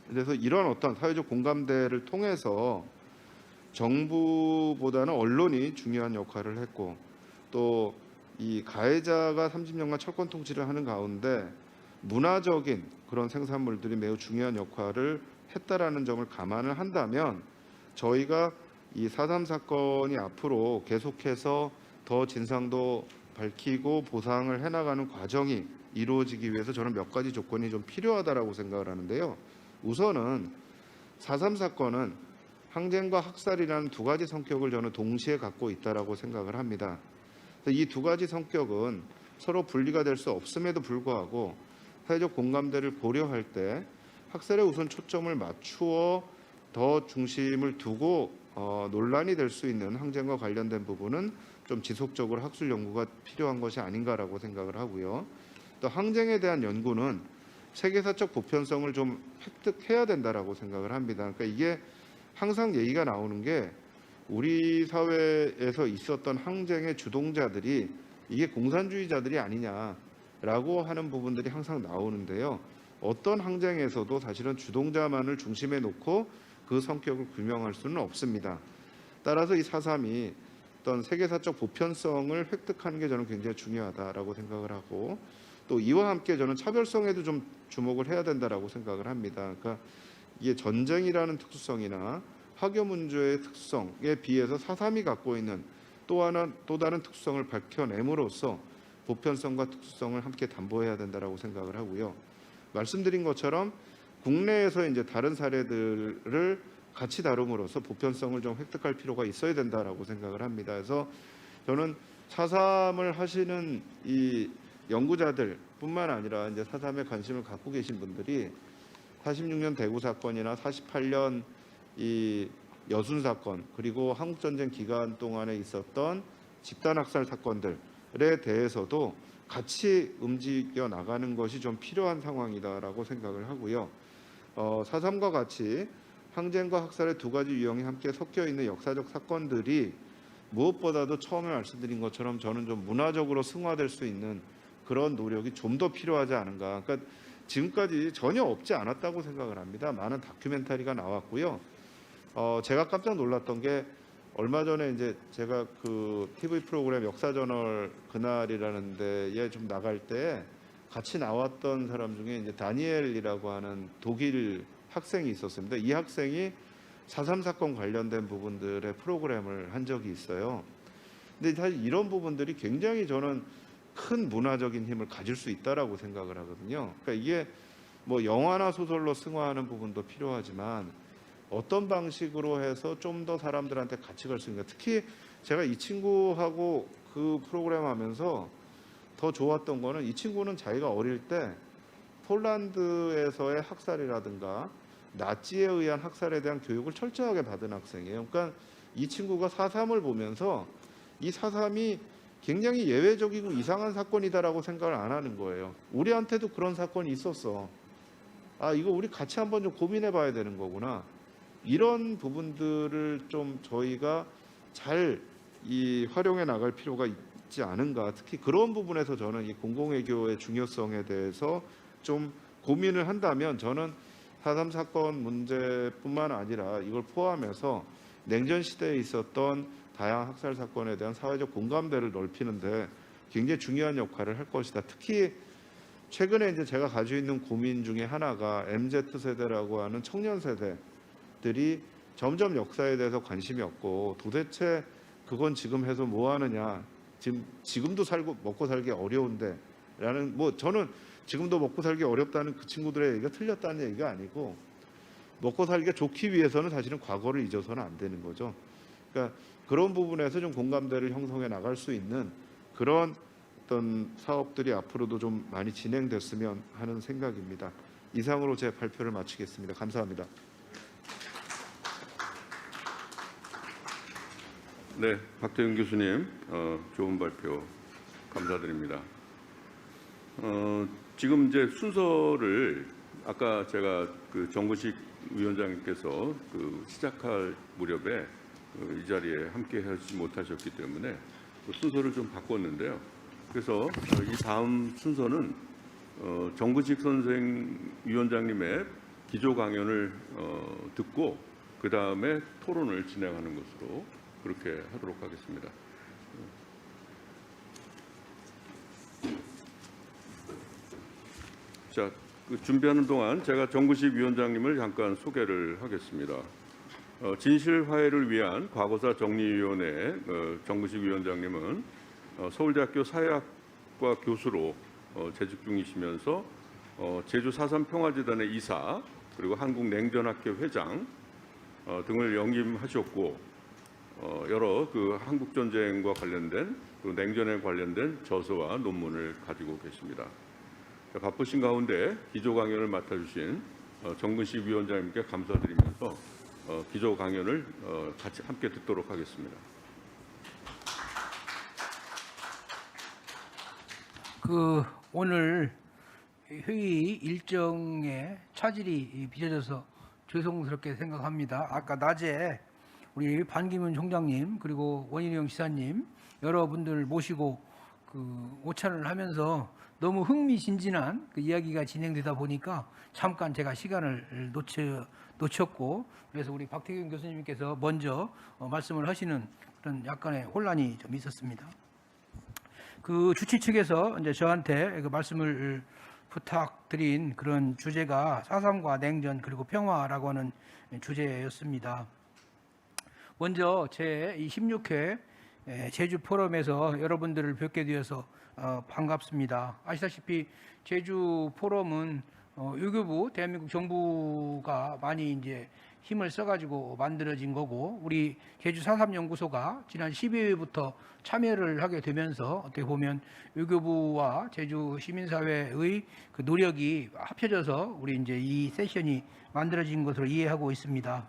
그래서 이런 어떤 사회적 공감대를 통해서 정부보다는 언론이 중요한 역할을 했고, 또 이 가해자가 30년간 철권 통치를 하는 가운데 문화적인 그런 생산물들이 매우 중요한 역할을 했다라는 점을 감안을 한다면, 저희가 이 4.3 사건이 앞으로 계속해서 더 진상도 밝히고 보상을 해나가는 과정이 이루어지기 위해서 저는 몇 가지 조건이 좀 필요하다라고 생각을 하는데요. 우선은 4.3 사건은 항쟁과 학살이라는 두 가지 성격을 저는 동시에 갖고 있다라고 생각을 합니다. 이 두 가지 성격은 서로 분리가 될 수 없음에도 불구하고 사회적 공감대를 고려할 때 학살에 우선 초점을 맞추어 더 중심을 두고 논란이 될 수 있는 항쟁과 관련된 부분은 좀 지속적으로 학술 연구가 필요한 것이 아닌가라고 생각을 하고요. 또 항쟁에 대한 연구는 세계사적 보편성을 좀 획득해야 된다라고 생각을 합니다. 그러니까 이게 항상 얘기가 나오는 게, 우리 사회에서 있었던 항쟁의 주동자들이 이게 공산주의자들이 아니냐라고 하는 부분들이 항상 나오는데요. 어떤 항쟁에서도 사실은 주동자만을 중심에 놓고 그 성격을 규명할 수는 없습니다. 따라서 이 4.3이 어떤 세계사적 보편성을 획득하는 게 저는 굉장히 중요하다라고 생각을 하고, 또 이와 함께 저는 차별성에도 좀 주목을 해야 된다라고 생각을 합니다. 그러니까 이게 전쟁이라는 특수성이나 학교 문제의 특성에 비해서 4.3이 갖고 있는 또 다른 특수성을 밝혀냄으로써 보편성과 특수성을 함께 담보해야 된다라고 생각을 하고요. 말씀드린 것처럼 국내에서 이제 다른 사례들을 같이 다룸으로써 보편성을 좀 획득할 필요가 있어야 된다라고 생각을 합니다. 그래서 저는 4.3을 하시는 이 연구자들뿐만 아니라 이제 4.3에 관심을 갖고 계신 분들이 46년 대구 사건이나 48년 이 여순 사건, 그리고 한국전쟁 기간 동안에 있었던 집단 학살 사건들에 대해서도 같이 움직여 나가는 것이 좀 필요한 상황이다라고 생각을 하고요. 4.3과 같이 항쟁과 학살의 두 가지 유형이 함께 섞여 있는 역사적 사건들이 무엇보다도 처음에 말씀드린 것처럼 저는 좀 문화적으로 승화될 수 있는 그런 노력이 좀 더 필요하지 않은가. 그러니까 지금까지 전혀 없지 않았다고 생각을 합니다. 많은 다큐멘터리가 나왔고요. 제가 깜짝 놀랐던 게 얼마 전에 이제 제가 그 TV 프로그램 역사저널 그날이라는 데에 좀 나갈 때 같이 나왔던 사람 중에 이제 다니엘이라고 하는 독일 학생이 있었습니다. 이 학생이 4.3 사건 관련된 부분들의 프로그램을 한 적이 있어요. 근데 사실 이런 부분들이 굉장히 저는 큰 문화적인 힘을 가질 수 있다라고 생각을 하거든요. 그러니까 이게 뭐 영화나 소설로 승화하는 부분도 필요하지만 어떤 방식으로 해서 좀 더 사람들한테 같이 갈 수 있는가. 특히 제가 이 친구하고 그 프로그램 하면서 더 좋았던 거는 이 친구는 자기가 어릴 때 폴란드에서의 학살이라든가 나치에 의한 학살에 대한 교육을 철저하게 받은 학생이에요. 그러니까 이 친구가 4.3을 보면서 이 4.3이 굉장히 예외적이고 이상한 사건이다라고 생각을 안 하는 거예요. 우리한테도 그런 사건이 있었어. 아, 이거 우리 같이 한번 좀 고민해 봐야 되는 거구나. 이런 부분들을 좀 저희가 잘 활용해 나갈 필요가 있지 않은가. 특히 그런 부분에서 저는 이 공공외교의 중요성에 대해서 좀 고민을 한다면 저는 4.3 사건 문제뿐만 아니라 이걸 포함해서 냉전 시대에 있었던 다양한 학살 사건에 대한 사회적 공감대를 넓히는데 굉장히 중요한 역할을 할 것이다. 특히 최근에 이제 제가 가지고 있는 고민 중에 하나가 MZ 세대라고 하는 청년 세대들이 점점 역사에 대해서 관심이 없고 도대체 그건 지금 해서 뭐 하느냐. 지금도 살고 먹고 살기 어려운데라는 뭐 저는 지금도 먹고 살기 어렵다는 그 친구들의 얘기가 틀렸다는 얘기가 아니고 먹고 살기가 좋기 위해서는 사실은 과거를 잊어서는 안 되는 거죠. 그러니까 그런 부분에서 좀 공감대를 형성해 나갈 수 있는 그런 어떤 사업들이 앞으로도 좀 많이 진행됐으면 하는 생각입니다. 이상으로 제 발표를 마치겠습니다. 감사합니다.
네, 박태균 교수님, 좋은 발표 감사드립니다. 지금 이제 순서를 아까 제가 그 정구식 위원장님께서 그 시작할 무렵에 이 자리에 함께 하지 못하셨기 때문에 그 순서를 좀 바꿨는데요. 그래서 이 다음 순서는 정구식 위원장님의 기조 강연을 듣고 그 다음에 토론을 진행하는 것으로 그렇게 하도록 하겠습니다. 자, 그 준비하는 동안 제가 정구식 위원장님을 잠깐 소개를 하겠습니다. 진실화해를 위한 과거사 정리위원회 정구식 위원장님은 서울대학교 사회학과 교수로 재직 중이시면서 제주 4.3 평화재단의 이사 그리고 한국냉전학회 회장 등을 역임하셨고 여러 그 한국전쟁과 관련된 또 냉전에 관련된 저서와 논문을 가지고 계십니다. 바쁘신 가운데 기조 강연을 맡아주신 정근식 위원장님께 감사드리면서 기조 강연을 같이 함께 듣도록 하겠습니다.
오늘 회의 일정에 차질이 빚어져서 죄송스럽게 생각합니다. 아까 낮에 우리 반기문 총장님 그리고 원희룡 지사님 여러분들 모시고 오찬을 하면서 너무 흥미진진한 이야기가 진행되다 보니까 잠깐 제가 시간을 놓쳤고 그래서 우리 박태균 교수님께서 먼저 말씀을 하시는 그런 약간의 혼란이 좀 있었습니다. 그 주최 측에서 이제 저한테 그 말씀을 부탁드린 그런 주제가 4.3과 냉전 그리고 평화라고 하는 주제였습니다. 먼저 제 16회 제주 포럼에서 여러분들을 뵙게 되어서 반갑습니다. 아시다시피 제주 포럼은 외교부 대한민국 정부가 많이 이제 힘을 써가지고 만들어진 거고 우리 제주 4.3 연구소가 지난 12회부터 참여를 하게 되면서 어떻게 보면 외교부와 제주 시민사회의 그 노력이 합쳐져서 우리 이제 이 세션이 만들어진 것으로 이해하고 있습니다.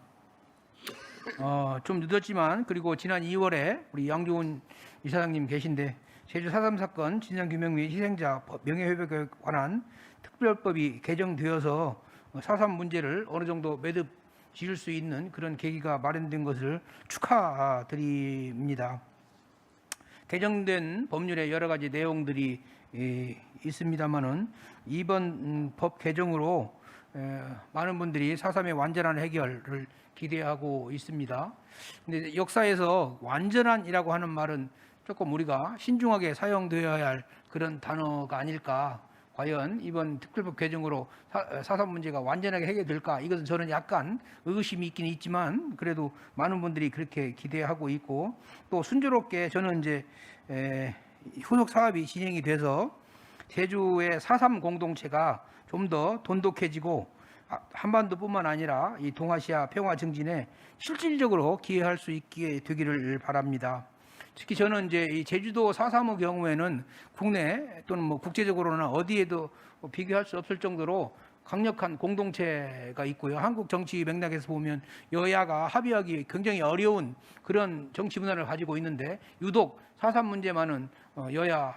좀 늦었지만 그리고 지난 2월에 우리 양조훈 이사장님 계신데 제주 4.3 사건 진상규명 및 희생자 명예회복에 관한 특별법이 개정되어서 4.3 문제를 어느 정도 매듭 지을 수 있는 그런 계기가 마련된 것을 축하드립니다. 개정된 법률의 여러 가지 내용들이 있습니다만은 이번 법 개정으로 많은 분들이 4.3의 완전한 해결을 기대하고 있습니다. 근데 역사에서 완전한이라고 하는 말은 조금 우리가 신중하게 사용되어야 할 그런 단어가 아닐까. 과연 이번 특별법 개정으로 4.3 문제가 완전하게 해결될까? 이것은 저는 약간 의구심이 있긴 있지만 그래도 많은 분들이 그렇게 기대하고 있고, 또 순조롭게 저는 이제 후속 사업이 진행이 돼서 제주의 4.3 공동체가 좀 더 돈독해지고 한반도뿐만 아니라 이 동아시아 평화 증진에 실질적으로 기여할 수 있게 되기를 바랍니다. 특히 저는 이제 이 제주도 4.3의 경우에는 국내 또는 뭐 국제적으로나 어디에도 비교할 수 없을 정도로 강력한 공동체가 있고요. 한국 정치 맥락에서 보면 여야가 합의하기 굉장히 어려운 그런 정치 문화를 가지고 있는데, 유독 4.3 문제만은 여야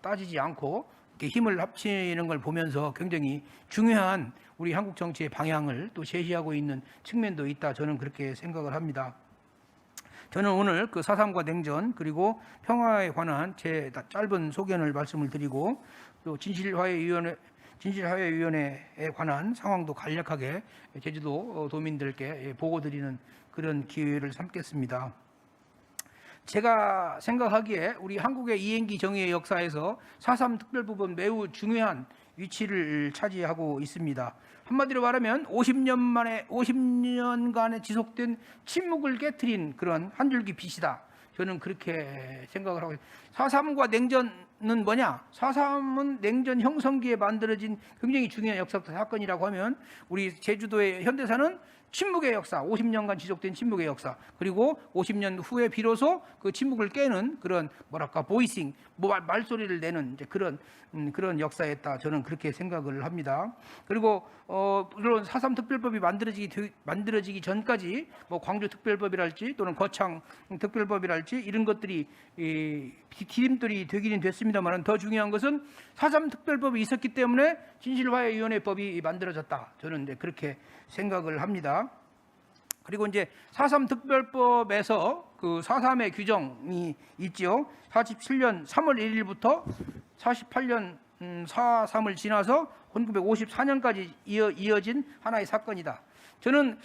따지지 않고 이렇게 힘을 합치는 걸 보면서 굉장히 중요한 우리 한국 정치의 방향을 또 제시하고 있는 측면도 있다, 저는 그렇게 생각을 합니다. 저는 오늘 그 4.3과 냉전 그리고 평화에 관한 제 짧은 소견을 말씀을 드리고, 또 진실화해위원회에 관한 상황도 간략하게 제주도 도민들께 보고 드리는 그런 기회를 삼겠습니다. 제가 생각하기에 우리 한국의 이행기 정의의 역사에서 4.3 특별법은 매우 중요한 위치를 차지하고 있습니다. 한마디로 말하면 50년간에 지속된 침묵을 깨트린 그런 한 줄기 빛이다, 저는 그렇게 생각을 하고 있습니다. 4.3과 냉전은 뭐냐? 4.3은 냉전 형성기에 만들어진 굉장히 중요한 역사적 사건이라고 하면, 우리 제주도의 현대사는 침묵의 역사, 50년간 지속된 침묵의 역사, 그리고 50년 후에 비로소 그 침묵을 깨는 그런 뭐랄까 보이싱, 말소리를 내는 이제 그런 역사였다, 저는 그렇게 생각을 합니다. 그리고 물론 4.3 특별법이 만들어지기 전까지 뭐 광주 특별법이랄지 또는 거창 특별법이랄지 이런 것들이 디딤돌이 되기는 됐습니다만, 더 중요한 것은 4.3 특별법이 있었기 때문에 진실화해위원회법이 만들어졌다, 저는 이제 그렇게 생각을 합니다. 그리고 이제 4.3 특별법에서 그 4.3의 규정이 있죠. 47년 3월 1일부터 48년 4.3을 지나서 1954년까지 이어진 하나의 사건이다. 저는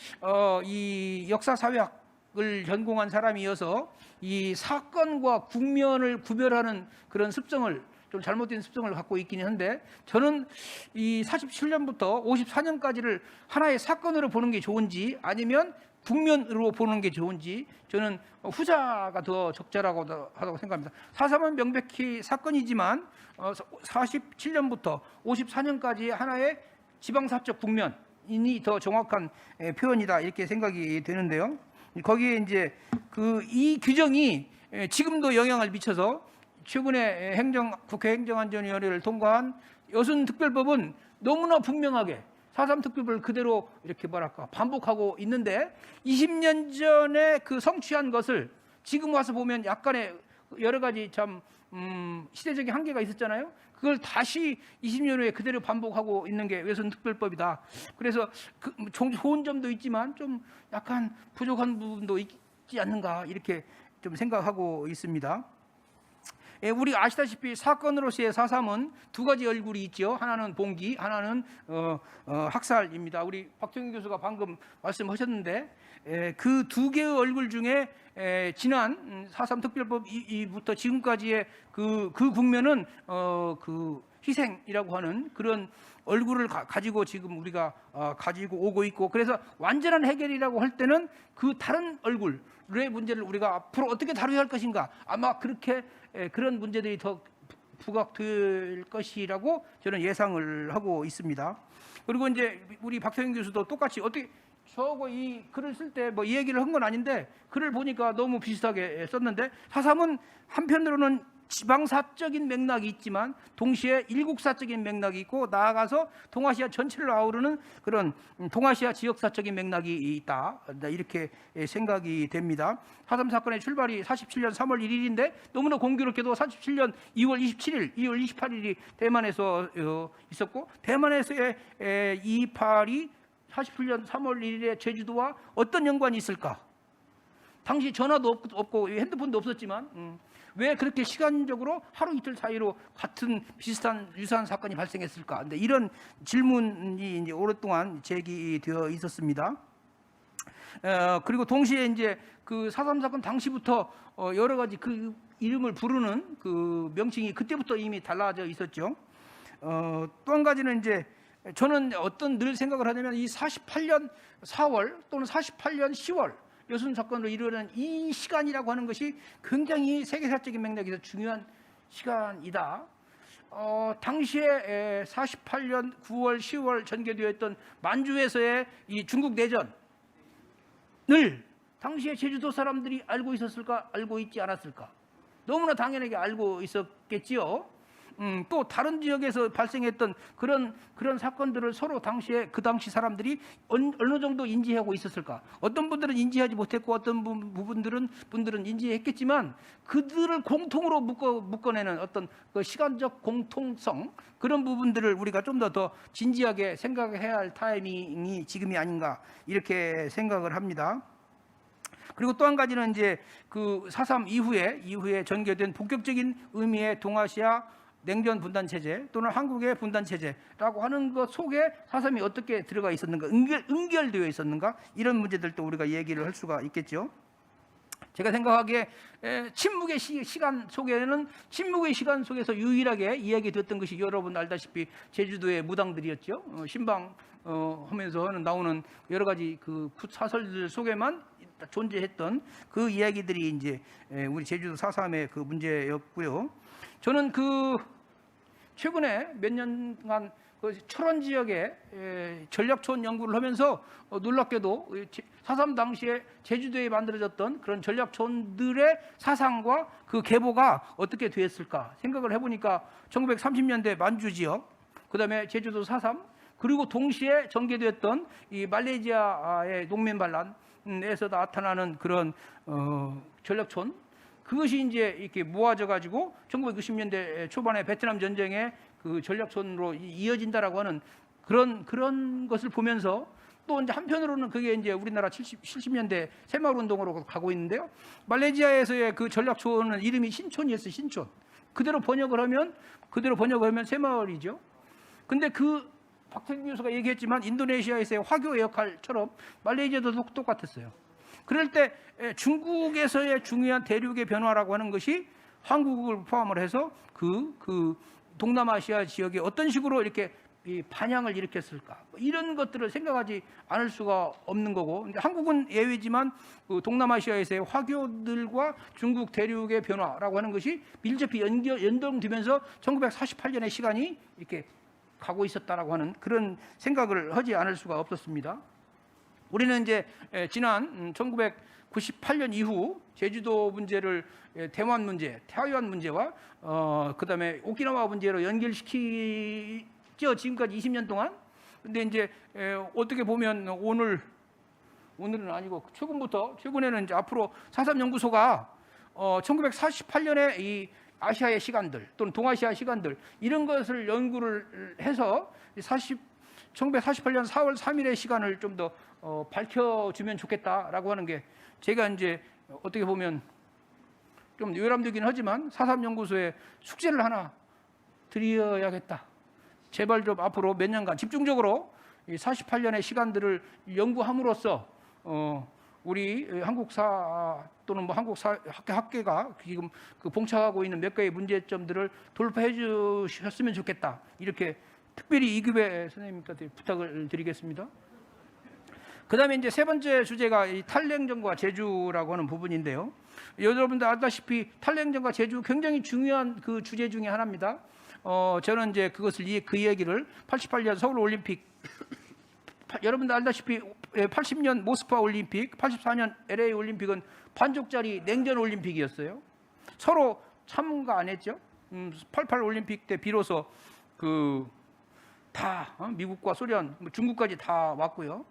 이 역사사회학을 전공한 사람이어서 이 사건과 국면을 구별하는 그런 습성을, 좀 잘못된 습성을 갖고 있기는 한데, 저는 이 47년부터 54년까지를 하나의 사건으로 보는 게 좋은지 아니면 국면으로 보는 게 좋은지, 저는 후자가 더 적절하다고 생각합니다. 4.3은 명백히 사건이지만 47년부터 54년까지 하나의 지방사적 국면이 더 정확한 표현이다, 이렇게 생각이 되는데요. 거기에 이제 이 규정이 지금도 영향을 미쳐서 최근에 국회 행정안전위원회를 통과한 여순 특별법은 너무나 분명하게 4.3 특별법을 그대로 이렇게 반복하고 있는데, 20년 전에 그 성취한 것을 지금 와서 보면 약간의 여러 가지 참 시대적인 한계가 있었잖아요. 그걸 다시 20년 후에 그대로 반복하고 있는 게 여순 특별법이다. 그래서 좋은 점도 있지만 좀 약간 부족한 부분도 있지 않는가, 이렇게 좀 생각하고 있습니다. 우리 아시다시피 사건으로서의 4.3은 두 가지 얼굴이 있죠. 하나는 봉기, 하나는 학살입니다. 우리 박정희 교수가 방금 말씀하셨는데, 그 두 개의 얼굴 중에 지난 4.3 특별법부터 지금까지의 그 국면은 그 희생이라고 하는 그런 얼굴을 가지고 지금 우리가 가지고 오고 있고, 그래서 완전한 해결이라고 할 때는 그 다른 얼굴의 문제를 우리가 앞으로 어떻게 다루어야 할 것인가, 아마 그런 문제들이 더 부각될 것이라고 저는 예상을 하고 있습니다. 그리고 이제 우리 박태영 교수도 똑같이 어떻게 이 글을 쓸 때 뭐 이 얘기를 한 건 아닌데, 글을 보니까 너무 비슷하게 썼는데, 4.3은 한편으로는 지방사적인 맥락이 있지만 동시에 일국사적인 맥락이 있고, 나아가서 동아시아 전체를 아우르는 그런 동아시아 지역사적인 맥락이 있다, 이렇게 생각이 됩니다. 4.3 사건의 출발이 47년 3월 1일인데 너무나 공교롭게도 47년 2월 27일, 2월 28일이 대만에서 있었고, 대만에서의 2.28이 47년 3월 1일에 제주도와 어떤 연관이 있을까? 당시 전화도 없고 핸드폰도 없었지만 왜 그렇게 시간적으로 하루 이틀 사이로 같은 비슷한 유사한 사건이 발생했을까? 근데 이런 질문이 이제 오랫동안 제기되어 있었습니다. 그리고 동시에 이제 그 4.3 사건 당시부터 여러 가지 그 이름을 부르는 그 명칭이 그때부터 이미 달라져 있었죠. 또 한 가지는 이제 저는 어떤 늘 생각을 하냐면 이 48년 4월 또는 48년 10월 여순 사건으로 이르는 이 시간이라고 하는 것이 굉장히 세계사적인 맥락에서 중요한 시간이다. 당시에 48년 9월 10월 전개되었던 만주에서의 이 중국 내전을 당시에 제주도 사람들이 알고 있었을까, 알고 있지 않았을까? 너무나 당연하게 알고 있었겠지요. 또 다른 지역에서 발생했던 그런 사건들을 서로 당시에 그 당시 사람들이 어느 정도 인지하고 있었을까? 어떤 분들은 인지하지 못했고 어떤 분들은 인지했겠지만 그들을 공통으로 묶어내는 어떤 그 시간적 공통성 그런 부분들을 우리가 좀 더 진지하게 생각해야 할 타이밍이 지금이 아닌가 이렇게 생각을 합니다. 그리고 또 한 가지는 이제 그 4.3 이후에 전개된 본격적인 의미의 동아시아 냉전 분단 체제 또는 한국의 분단 체제라고 하는 것 속에 4.3이 어떻게 들어가 있었는가, 연결되어 있었는가 이런 문제들도 우리가 얘기를 할 수가 있겠죠. 제가 생각하기에 침묵의 시간 속에는 침묵의 시간 속에서 유일하게 이야기됐던 것이 여러분 알다시피 제주도의 무당들이었죠. 신방 하면서 나오는 여러 가지 그 사설들 속에만 존재했던 그 이야기들이 이제 우리 제주도 4.3의 그 문제였고요. 저는 그 최근에 몇 년간 그 철원 지역에 전략촌 연구를 하면서 놀랍게도 4.3 당시에 제주도에 만들어졌던 그런 전략촌들의 사상과 그 계보가 어떻게 되었을까 생각을 해보니까 1930년대 만주 지역, 그다음에 제주도 4.3, 그리고 동시에 전개되었던 이 말레이시아의 농민 반란에서 나타나는 그런 전략촌, 그것이 이제 이렇게 모아져 가지고 1990년대 초반에 베트남 전쟁의 그 전략촌으로 이어진다라고 하는 그런 것을 보면서 또 이제 한편으로는 그게 이제 우리나라 70년대 새마을 운동으로 가고 있는데요. 말레이시아에서의 그 전략촌은 이름이 신촌이었어요. 신촌. 그대로 번역을 하면 새마을이죠. 근데 그 박태균 교수가 얘기했지만 인도네시아에서의 화교의 역할처럼 말레이시아도 똑같았어요. 그럴 때 중국에서의 중요한 대륙의 변화라고 하는 것이 한국을 포함을 해서 그 동남아시아 지역에 어떤 식으로 이렇게 이 반향을 일으켰을까, 이런 것들을 생각하지 않을 수가 없는 거고, 근데 한국은 예외지만 그 동남아시아에서의 화교들과 중국 대륙의 변화라고 하는 것이 밀접히 연동되면서 1948년의 시간이 이렇게 가고 있었다라고 하는 그런 생각을 하지 않을 수가 없었습니다. 우리는 이제 지난 1998년 이후 제주도 문제를 대만 문제, 타이완 문제와 그다음에 오키나와 문제로 연결시키죠. 지금까지 20년 동안. 근데 이제 어떻게 보면 오늘은 아니고 최근에는 이제 앞으로 4.3 연구소가 1948년에 이 아시아의 시간들 또는 동아시아 시간들 이런 것을 연구를 해서 1948년 4월 3일의 시간을 좀 더 밝혀주면 좋겠다라고 하는 게 제가 이제 어떻게 보면 좀 외람되긴 하지만 4.3 연구소에 숙제를 하나 드려야겠다. 제발 좀 앞으로 몇 년간 집중적으로 이 48년의 시간들을 연구함으로써 우리 한국사 또는 뭐 학계가 지금 그 봉착하고 있는 몇 가지 문제점들을 돌파해 주셨으면 좋겠다. 이렇게 특별히 이규배 선생님한테 부탁을 드리겠습니다. 그다음에 이제 세 번째 주제가 이 탈냉전과 제주라고 하는 부분인데요. 여러분들 알다시피 탈냉전과 제주 굉장히 중요한 그 주제 중에 하나입니다. 저는 이제 그 얘기를 88년 서울 올림픽, 여러분들 알다시피 80년 모스크바 올림픽, 84년 LA 올림픽은 반쪽짜리 냉전 올림픽이었어요. 서로 참가 안 했죠. 88 올림픽 때 비로소 다 미국과 소련, 중국까지 다 왔고요.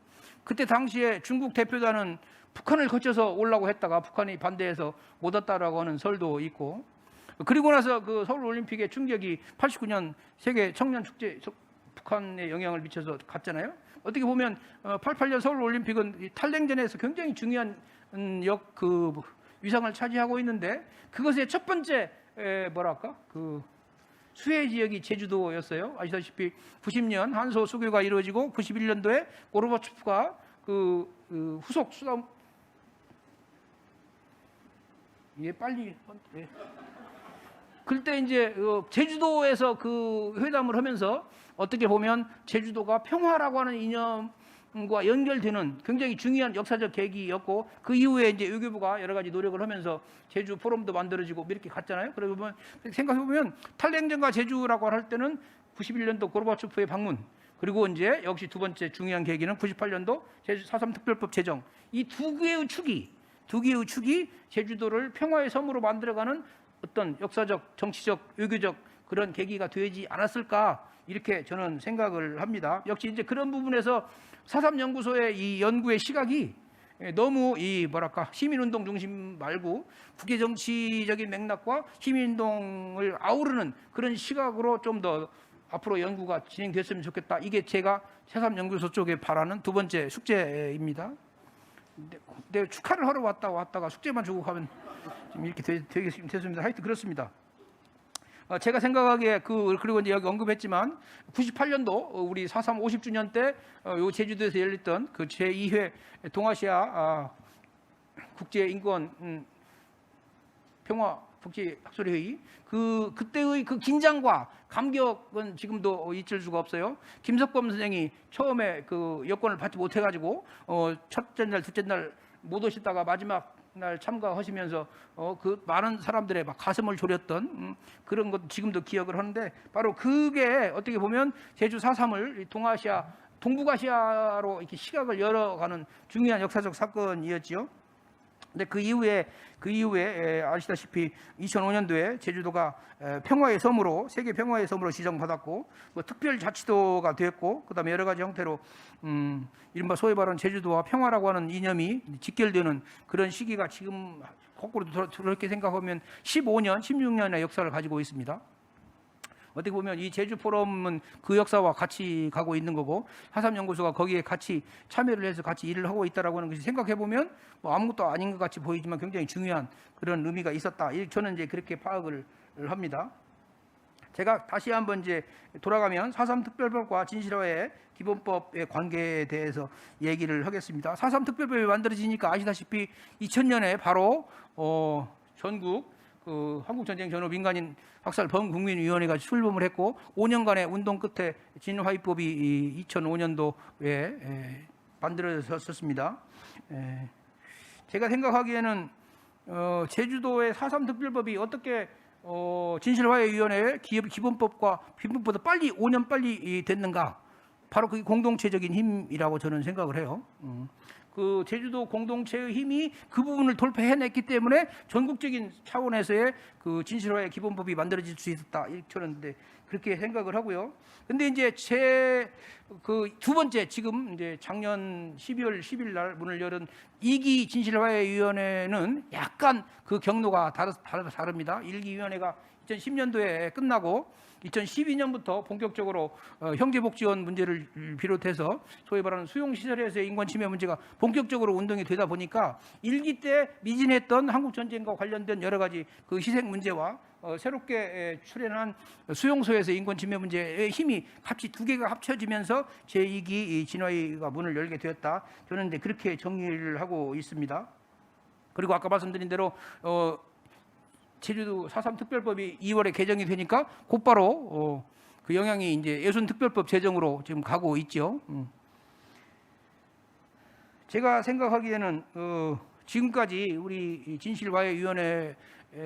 그때 당시에 중국 대표단은 북한을 거쳐서 오려고 했다가 북한이 반대해서 못 왔다라고 하는 설도 있고, 그리고 나서 그 서울 올림픽의 충격이 89년 세계 청년 축제 북한에 영향을 미쳐서 갔잖아요. 어떻게 보면 88년 서울 올림픽은 탈냉전에서 굉장히 중요한 그 위상을 차지하고 있는데 그것의 첫 번째 수혜 지역이 제주도였어요. 아시다시피 90년 한소 수교가 이루어지고 91년도에 고르바초프가 후속 수담 그때 이제 제주도에서 그 회담을 하면서 어떻게 보면 제주도가 평화라고 하는 이념과 연결되는 굉장히 중요한 역사적 계기였고 그 이후에 이제 외교부가 여러 가지 노력을 하면서 제주 포럼도 만들어지고 이렇게 갔잖아요. 그러면 생각해 보면 탈냉전과 제주라고 할 때는 91년도 고르바초프의 방문 그리고 이제 역시 두 번째 중요한 계기는 98년도 제주 4.3 특별법 제정 이 두 개의 축이 제주도를 평화의 섬으로 만들어가는 어떤 역사적, 정치적, 외교적 그런 계기가 되지 않았을까 이렇게 저는 생각을 합니다. 역시 이제 그런 부분에서 4.3 연구소의 이 연구의 시각이 너무 시민운동 중심 말고 국제 정치적인 맥락과 시민운동을 아우르는 그런 시각으로 좀 더 앞으로 연구가 진행됐으면 좋겠다. 이게 제가 4.3 연구소 쪽에 바라는 두 번째 숙제입니다. 근데 축하를 하러 왔다가 숙제만 주고 가면 지금 이렇게 됐습니다. 하여튼 그렇습니다. 제가 생각하기에 그리고 이제 여기 언급했지만 98년도 우리 4.3 50주년 때 요 제주도에서 열렸던 그 제2회 동아시아 국제 인권 평화 국제 학술회 회의 그때의 그 긴장과 감격은 지금도 잊을 수가 없어요. 김석범 선생이 처음에 그 여권을 받지 못해 가지고 첫째 날 둘째 날 못 오시다가 마지막 날 참가하시면서 그 많은 사람들의 막 가슴을 졸였던 그런 것 지금도 기억을 하는데 바로 그게 어떻게 보면 제주 4.3을 동아시아 동북아시아로 이렇게 시각을 열어가는 중요한 역사적 사건이었지요. 근데 그 이후에 아시다시피 2005년도에 제주도가 평화의 섬으로 세계 평화의 섬으로 지정받았고 특별자치도가 됐고 그다음에 여러 가지 형태로 이른바 소위 말하는 제주도와 평화라고 하는 이념이 직결되는 그런 시기가 지금 거꾸로 그렇게 생각하면 15년, 16년의 역사를 가지고 있습니다. 어떻게 보면 이 제주 포럼은 그 역사와 같이 가고 있는 거고 하삼연구소가 거기에 같이 참여를 해서 같이 일을 하고 있다라고 하는 것이 생각해 보면 뭐 아무것도 아닌 것 같이 보이지만 굉장히 중요한 그런 의미가 있었다. 저는 이제 그렇게 파악을 합니다. 제가 다시 한번 이제 돌아가면 4.3 특별법과 진실화의 기본법의 관계에 대해서 얘기를 하겠습니다. 4.3 특별법이 만들어지니까 아시다시피 2000년에 바로 전국 한국전쟁 전후 민간인 학살 범국민위원회가 출범을 했고 5년간의 운동 끝에 진화입법이 2005년도에 만들어졌습니다. 제가 생각하기에는 제주도의 4.3 특별법이 어떻게 진실화해위원회의 기본법과 비문법보다 5년 빨리 됐는가? 바로 그게 공동체적인 힘이라고 저는 생각을 해요. 그 제주도 공동체의 힘이 그 부분을 돌파해냈기 때문에 전국적인 차원에서의 그 진실화의 기본법이 만들어질 수 있었다. 저는 그렇게 생각을 하고요. 근데 이제 그 두 번째 지금 이제 작년 12월 10일 날 문을 열은 2기 진실화해위원회는 약간 그 경로가 다릅니다. 1기 위원회가 2010년도에 끝나고 2012년부터 본격적으로 형제복지원 문제를 비롯해서 소위 말하는 수용시설에서의 인권침해 문제가 본격적으로 운동이 되다 보니까 1기 때 미진했던 한국전쟁과 관련된 여러 가지 그 희생 문제와 새롭게 출연한 수용소에서 인권침해 문제의 힘이 같이 두 개가 합쳐지면서 제2기 진화위가 문을 열게 되었다. 저는 이제 그렇게 정리를 하고 있습니다. 그리고 아까 말씀드린 대로 제주도 4.3 특별법이 2월에 개정이 되니까 곧바로 그 영향이 이제 예순 특별법 제정으로 지금 가고 있죠. 제가 생각하기에는 지금까지 우리 진실화해위원회가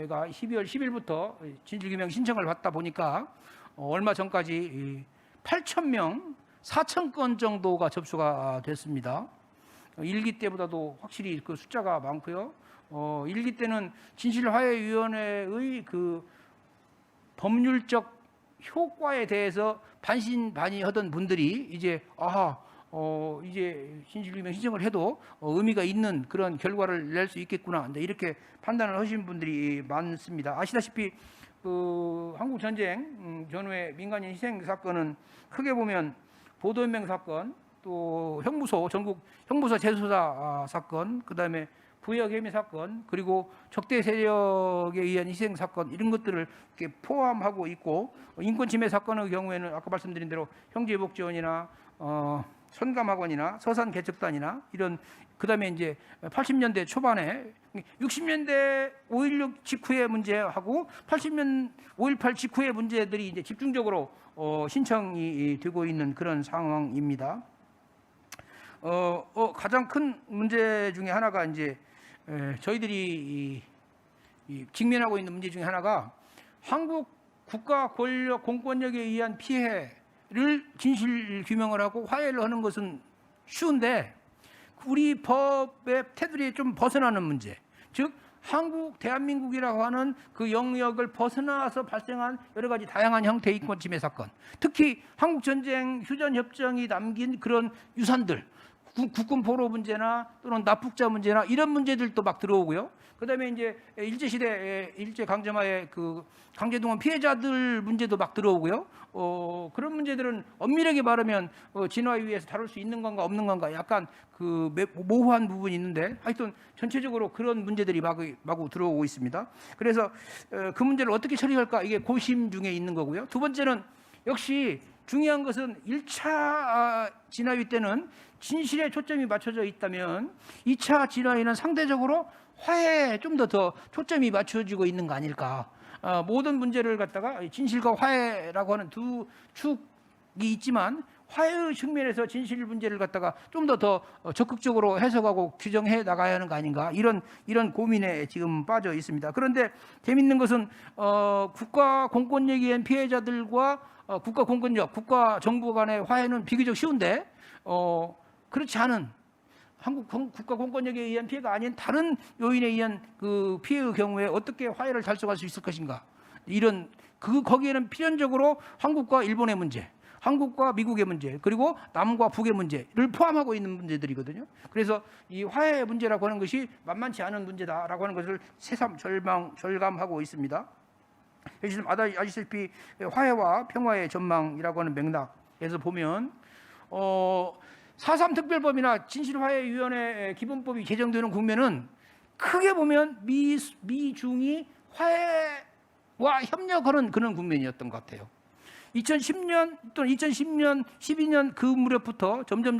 12월 10일부터 진실규명 신청을 받다 보니까 얼마 전까지 8,000명, 4,000건 정도가 접수가 됐습니다. 1기 때보다도 확실히 그 숫자가 많고요. 1기 때는 진실화해위원회의 그 법률적 효과에 대해서 반신반의하던 분들이 이제 이제 진실규명 신청을 해도 의미가 있는 그런 결과를 낼 수 있겠구나 이렇게 판단을 하신 분들이 많습니다. 아시다시피 그 한국 전쟁 전후의 민간인 희생 사건은 크게 보면 보도연맹 사건, 또 형무소 전국 형무소 재수사 사건, 그다음에 부역 혐의 사건 그리고 적대 세력에 의한 희생 사건 이런 것들을 이렇게 포함하고 있고 인권 침해 사건의 경우에는 아까 말씀드린 대로 형제복지원이나 선감학원이나 서산 개척단이나 이런 그다음에 이제 80년대 초반에 60년대 5.16 직후의 문제하고 80년 5.18 직후의 문제들이 이제 집중적으로 신청이 되고 있는 그런 상황입니다. 가장 큰 문제 중에 하나가 이제 저희들이 직면하고 있는 문제 중에 하나가 한국 국가 권력 공권력에 의한 피해를 진실 규명을 하고 화해를 하는 것은 쉬운데 우리 법의 테두리에 좀 벗어나는 문제, 즉 한국 대한민국이라고 하는 그 영역을 벗어나서 발생한 여러 가지 다양한 형태의 인권 침해 사건, 특히 한국 전쟁 휴전 협정이 남긴 그런 유산들, 국군 포로 문제나 또는 납북자 문제나 이런 문제들도 막 들어오고요. 그다음에 이제 일제 시대 일제 강점하에 그 강제동원 피해자들 문제도 막 들어오고요. 그런 문제들은 엄밀하게 말하면 진화위에서 다룰 수 있는 건가 없는 건가 약간 그 모호한 부분이 있는데 하여튼 전체적으로 그런 문제들이 마구 들어오고 있습니다. 그래서 그 문제를 어떻게 처리할까 이게 고심 중에 있는 거고요. 두 번째는 역시 중요한 것은 1차 진화위 때는 진실에 초점이 맞춰져 있다면 2차 진화위는 상대적으로 화해에 좀 더 초점이 맞춰지고 있는 거 아닐까. 모든 문제를 갖다가 진실과 화해라고 하는 두 축이 있지만 화해의 측면에서 진실 문제를 갖다가 좀 더 적극적으로 해석하고 규정해 나가야 하는 거 아닌가 이런 고민에 지금 빠져 있습니다. 그런데 재밌는 것은 국가 공권력에 의한 피해자들과 국가 공권력, 국가 정부 간의 화해는 비교적 쉬운데 그렇지 않은 한국 국가 공권력에 의한 피해가 아닌 다른 요인에 의한 그 피해의 경우에 어떻게 화해를 달성할 수 있을 것인가 이런 거기에는 필연적으로 한국과 일본의 문제, 한국과 미국의 문제, 그리고 남과 북의 문제를 포함하고 있는 문제들이거든요. 그래서 이 화해 문제라고 하는 것이 만만치 않은 문제다라고 하는 것을 새삼 절감하고 있습니다. 지금 아시다시피 화해와 평화의 전망이라고 하는 맥락에서 보면 4.3 특별법이나 진실화해위원회 기본법이 개정되는 국면은 크게 보면 미중이 화해와 협력하는 그런 국면이었던 것 같아요. 2010년 또는 2010년, 12년 그 무렵부터 점점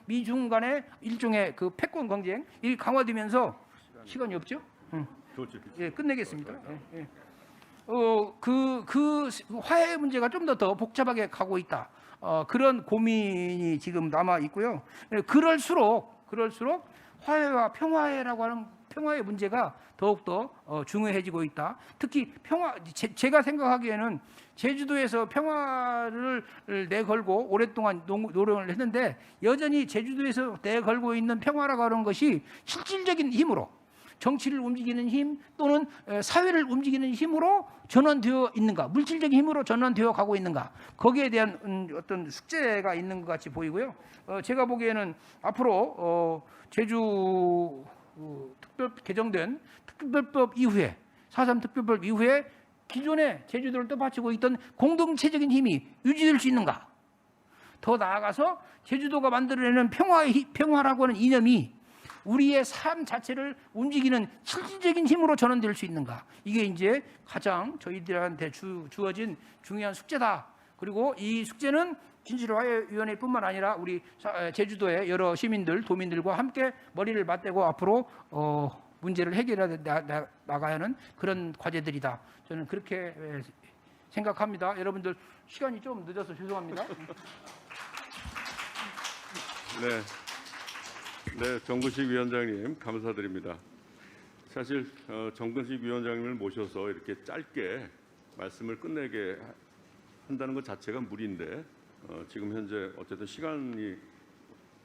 미중 간의 일종의 그 패권 경쟁이 강화되면서 시간이 없죠? 예, 끝내겠습니다. 예. 그 화해 문제가 좀 더 복잡하게 가고 있다. 그런 고민이 지금 남아 있고요. 그럴수록 화해와 평화라고 하는 평화의 문제가 더욱더 중요해지고 있다. 특히 제가 생각하기에는 제주도에서 평화를 내걸고 오랫동안 노력을 했는데 여전히 제주도에서 내걸고 있는 평화라고 하는 것이 실질적인 힘으로 정치를 움직이는 힘 또는 사회를 움직이는 힘으로 전환되어 있는가, 물질적인 힘으로 전환되어 가고 있는가, 거기에 대한 어떤 숙제가 있는 것 같이 보이고요. 제가 보기에는 앞으로 제주 개정된 특별법 이후에 4.3 특별법 이후에 기존에 제주도를 떠받치고 있던 공동체적인 힘이 유지될 수 있는가, 더 나아가서 제주도가 만들어내는 평화라고 하는 이념이 우리의 삶 자체를 움직이는 실질적인 힘으로 전환될 수 있는가, 이게 이제 가장 저희들한테 주어진 중요한 숙제다. 그리고 이 숙제는 진실화해위원회뿐만 아니라 우리 제주도의 여러 시민들, 도민들과 함께 머리를 맞대고 앞으로 문제를 해결해 나가야 하는 그런 과제들이다. 저는 그렇게 생각합니다. 여러분들 시간이 좀 늦어서 죄송합니다.
네, 정근식 위원장님 감사드립니다. 사실 정근식 위원장님을 모셔서 이렇게 짧게 말씀을 끝내게 한다는 것 자체가 무리인데 지금 현재 어쨌든 시간이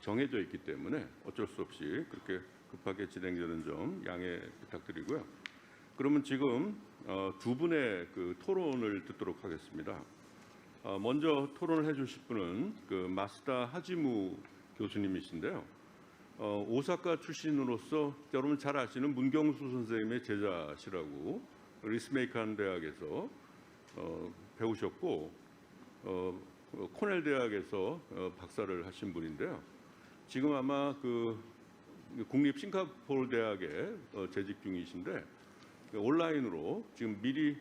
정해져 있기 때문에 어쩔 수 없이 그렇게 급하게 진행되는 점 양해 부탁드리고요. 그러면 지금 두 분의 그 토론을 듣도록 하겠습니다. 먼저 토론을 해주실 분은 그 마스다 하지무 교수님이신데요. 오사카 출신으로서 여러분 잘 아시는 문경수 선생님의 제자시라고 리스메이칸 대학에서 배우셨고 코넬 대학에서 박사를 하신 분인데요. 지금 아마 그 국립 싱가포르 대학에 재직 중이신데 온라인으로 지금 미리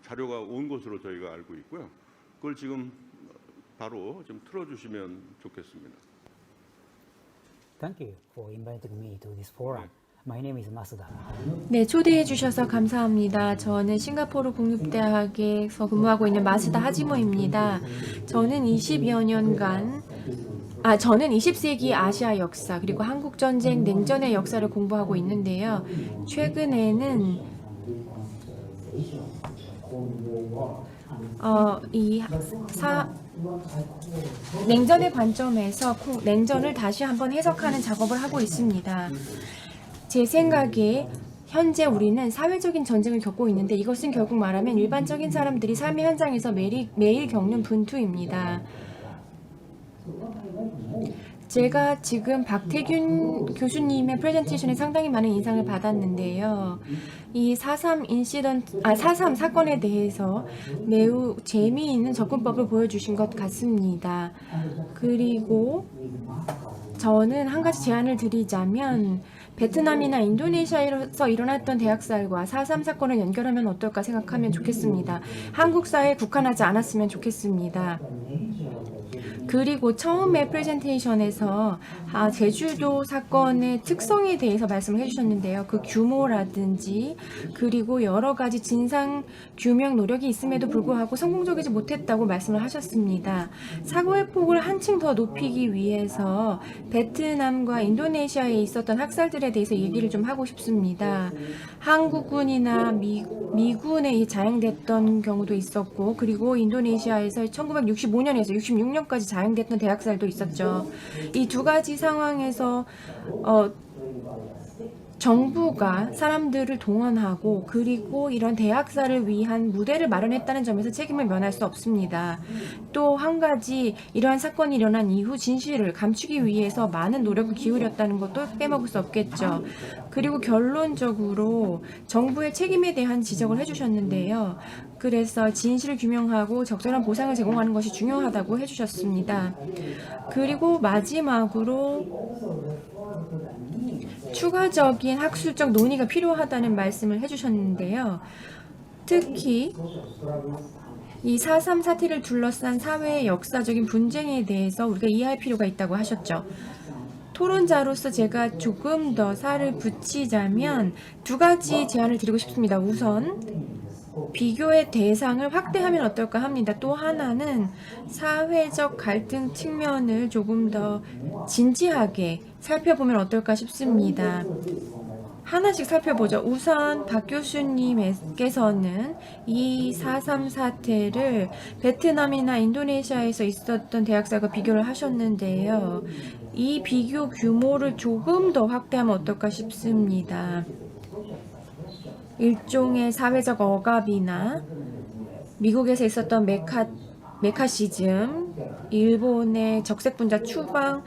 자료가 온 것으로 저희가 알고 있고요. 그걸 지금 바로 좀 틀어주시면 좋겠습니다.
Thank you for inviting me to this forum. My name is Masuda.
네, 초대해 주셔서 감사합니다. 저는 싱가포르 국립대학에서 근무하고 있는 마스다 하지모입니다. 저는 20세기 아시아 역사 그리고 한국 전쟁 냉전의 역사를 공부하고 있는데요. 최근에는 냉전의 관점에서 냉전을 다시 한번 해석하는 작업을 하고 있습니다. 제 생각에 현재 우리는 사회적인 전쟁을 겪고 있는데 이것은 결국 말하면 일반적인 사람들이 삶의 현장에서 매일 겪는 분투입니다. 제가 지금 박태균 교수님의 프레젠테이션에 상당히 많은 인상을 받았는데요. 이 4.3 사건에 대해서 매우 재미있는 접근법을 보여주신 것 같습니다. 그리고 저는 한 가지 제안을 드리자면 베트남이나 인도네시아에서 일어났던 대학살과 4.3 사건을 연결하면 어떨까 생각하면 좋겠습니다. 한국 사회에 국한하지 않았으면 좋겠습니다. 그리고 처음에 프레젠테이션에서 제주도 사건의 특성에 대해서 말씀을 해주셨는데요. 그 규모라든지 그리고 여러 가지 진상 규명 노력이 있음에도 불구하고 성공적이지 못했다고 말씀을 하셨습니다. 사고의 폭을 한층 더 높이기 위해서 베트남과 인도네시아에 있었던 학살들에 대해서 얘기를 좀 하고 싶습니다. 한국군이나 미군에 자행됐던 경우도 있었고 그리고 인도네시아에서 1965년에서 66년까지 자행됐던 대학살도 있었죠. 이 두 가지 상황에서 정부가 사람들을 동원하고 그리고 이런 대학살을 위한 무대를 마련했다는 점에서 책임을 면할 수 없습니다. 또 한 가지 이러한 사건이 일어난 이후 진실을 감추기 위해서 많은 노력을 기울였다는 것도 빼먹을 수 없겠죠. 그리고 결론적으로 정부의 책임에 대한 지적을 해주셨는데요. 그래서 진실을 규명하고 적절한 보상을 제공하는 것이 중요하다고 해주셨습니다. 그리고 마지막으로 추가적인 학술적 논의가 필요하다는 말씀을 해주셨는데요. 특히 이 4.3 사태를 둘러싼 사회의 역사적인 분쟁에 대해서 우리가 이해할 필요가 있다고 하셨죠. 토론자로서 제가 조금 더 살을 붙이자면 두 가지 제안을 드리고 싶습니다. 우선 비교의 대상을 확대하면 어떨까 합니다. 또 하나는 사회적 갈등 측면을 조금 더 진지하게 살펴보면 어떨까 싶습니다. 하나씩 살펴보죠. 우선 박 교수님께서는 이 4.3 사태를 베트남이나 인도네시아에서 있었던 대학살과 비교를 하셨는데요. 이 비교 규모를 조금 더 확대하면 어떨까 싶습니다. 일종의 사회적 억압이나 미국에서 있었던 메카시즘, 일본의 적색분자 추방,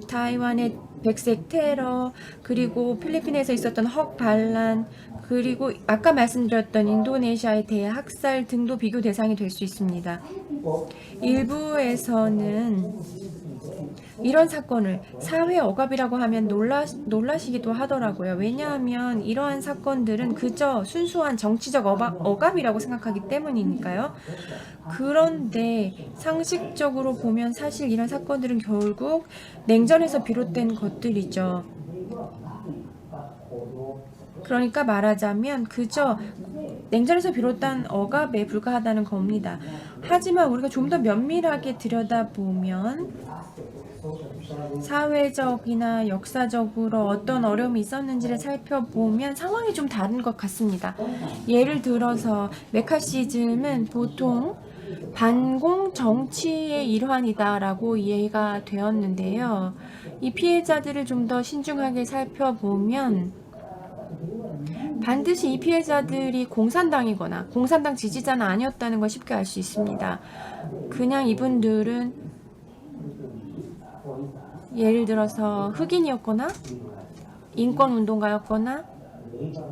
타이완의 백색 테러, 그리고 필리핀에서 있었던 헉 반란, 그리고 아까 말씀드렸던 인도네시아의 대학살 등도 비교 대상이 될 수 있습니다. 일부에서는 이런 사건을 사회 억압이라고 하면 놀라시기도 하더라고요. 왜냐하면 이러한 사건들은 그저 순수한 정치적 억압이라고 생각하기 때문이니까요. 그런데 상식적으로 보면 사실 이런 사건들은 결국 냉전에서 비롯된 것들이죠. 그러니까 말하자면 그저 냉전에서 비롯된 억압에 불과하다는 겁니다. 하지만 우리가 좀 더 면밀하게 들여다보면 사회적이나 역사적으로 어떤 어려움이 있었는지를 살펴보면 상황이 좀 다른 것 같습니다. 예를 들어서 메카시즘은 보통 반공 정치의 일환이다라고 이해가 되었는데요. 이 피해자들을 좀 더 신중하게 살펴보면 반드시 이 피해자들이 공산당이거나 공산당 지지자는 아니었다는 걸 쉽게 알 수 있습니다. 그냥 이분들은 예를 들어서 흑인이었거나 인권운동가였거나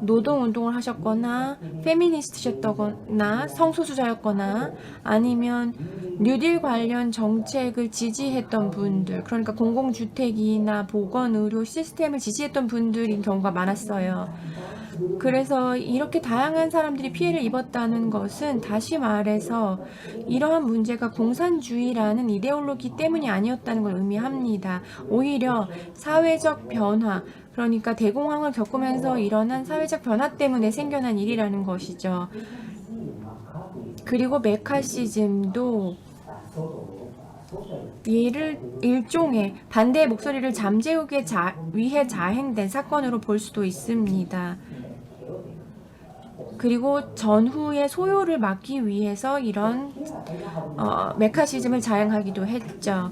노동운동을 하셨거나 페미니스트셨거나 성소수자였거나 아니면 뉴딜 관련 정책을 지지했던 분들, 그러니까 공공주택이나 보건의료 시스템을 지지했던 분들인 경우가 많았어요. 그래서 이렇게 다양한 사람들이 피해를 입었다는 것은 다시 말해서 이러한 문제가 공산주의라는 이데올로기 때문이 아니었다는 걸 의미합니다. 오히려 사회적 변화, 그러니까 대공황을 겪으면서 일어난 사회적 변화 때문에 생겨난 일이라는 것이죠. 그리고 메카시즘도 일종의 반대의 목소리를 잠재우기 위해 자행된 사건으로 볼 수도 있습니다. 그리고 전후의 소요를 막기 위해서 이런 메카시즘을 자행하기도 했죠.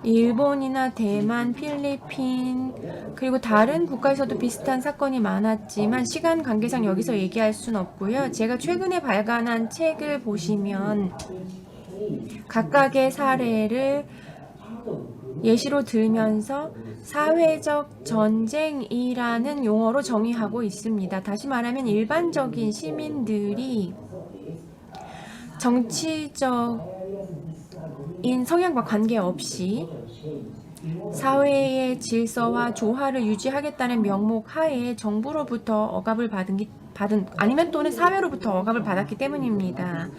일본이나 대만, 필리핀, 그리고 다른 국가에서도 비슷한 사건이 많았지만 시간 관계상 여기서 얘기할 순 없고요. 제가 최근에 발간한 책을 보시면 각각의 사례를 예시로 들면서 사회적 전쟁이라는 용어로 정의하고 있습니다. 다시 말하면 일반적인 시민들이 정치적인 성향과 관계없이 사회의 질서와 조화를 유지하겠다는 명목 하에 정부로부터 억압을 받은 아니면 또는 사회로부터 억압을 받았기 때문입니다.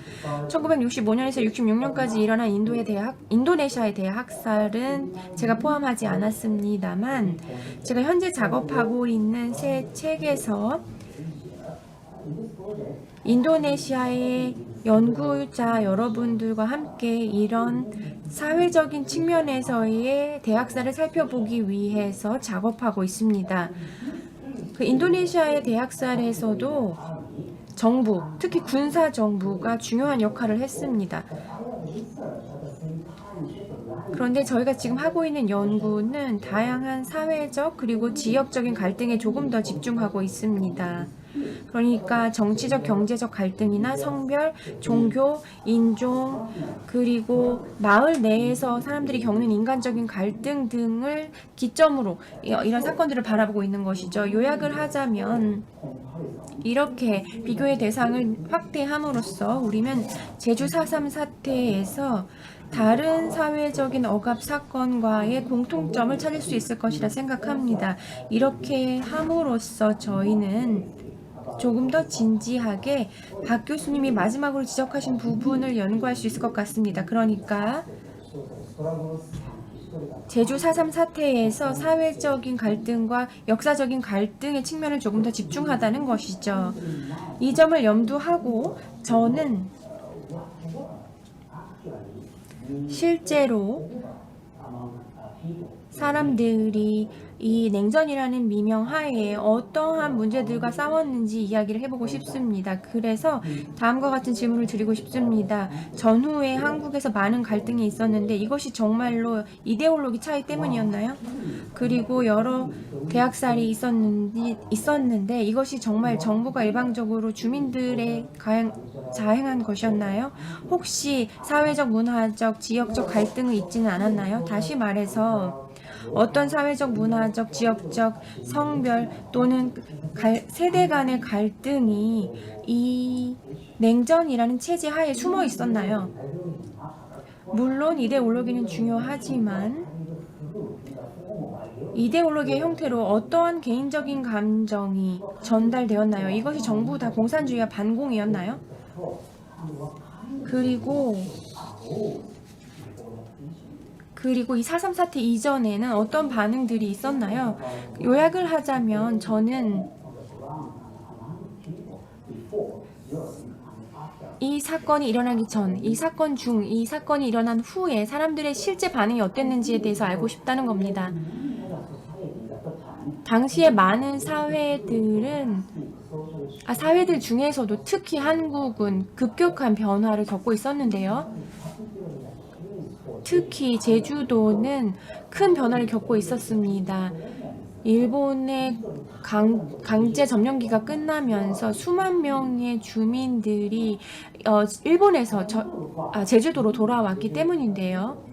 1965년에서 66년까지 일어난 인도네시아의 대학 학살은 제가 포함하지 않았습니다만 제가 현재 작업하고 있는 새 책에서 인도네시아의 연구자 여러분들과 함께 이런 사회적인 측면에서의 대학살을 살펴보기 위해서 작업하고 있습니다. 그 인도네시아의 대학살에서도 정부, 특히 군사 정부가 중요한 역할을 했습니다. 그런데 저희가 지금 하고 있는 연구는 다양한 사회적 그리고 지역적인 갈등에 조금 더 집중하고 있습니다. 그러니까 정치적, 경제적 갈등이나 성별, 종교, 인종, 그리고 마을 내에서 사람들이 겪는 인간적인 갈등 등을 기점으로 이런 사건들을 바라보고 있는 것이죠. 요약을 하자면 이렇게 비교의 대상을 확대함으로써 우리는 제주 4.3 사태에서 다른 사회적인 억압 사건과의 공통점을 찾을 수 있을 것이라 생각합니다. 이렇게 함으로써 저희는 조금 더 진지하게 박 교수님이 마지막으로 지적하신 부분을 연구할 수 있을 것 같습니다. 그러니까 제주 4.3 사태에서 사회적인 갈등과 역사적인 갈등의 측면을 조금 더 집중하다는 것이죠. 이 점을 염두하고 저는 실제로 사람들이 이 냉전이라는 미명 하에 어떠한 문제들과 싸웠는지 이야기를 해보고 싶습니다. 그래서 다음과 같은 질문을 드리고 싶습니다. 전후에 한국에서 많은 갈등이 있었는데 이것이 정말로 이데올로기 차이 때문이었나요? 그리고 여러 대학살이 있었는데 이것이 정말 정부가 일방적으로 주민들의 자행한 것이었나요? 혹시 사회적, 문화적, 지역적 갈등이 있지는 않았나요? 다시 말해서 어떤 사회적, 문화적, 지역적, 성별 또는 세대 간의 갈등이 이 냉전이라는 체제 하에 숨어 있었나요? 물론 이데올로기는 중요하지만 이데올로기의 형태로 어떠한 개인적인 감정이 전달되었나요? 이것이 전부 다 공산주의와 반공이었나요? 그리고 이 4.3 사태 이전에는 어떤 반응들이 있었나요? 요약을 하자면 저는 이 사건이 일어나기 전, 이 사건 중, 이 사건이 일어난 후에 사람들의 실제 반응이 어땠는지에 대해서 알고 싶다는 겁니다. 당시에 많은 사회들 중에서도 특히 한국은 급격한 변화를 겪고 있었는데요. 특히 제주도는 큰 변화를 겪고 있었습니다. 일본의 강제 점령기가 끝나면서 수만 명의 주민들이 일본에서 제주도로 돌아왔기 때문인데요.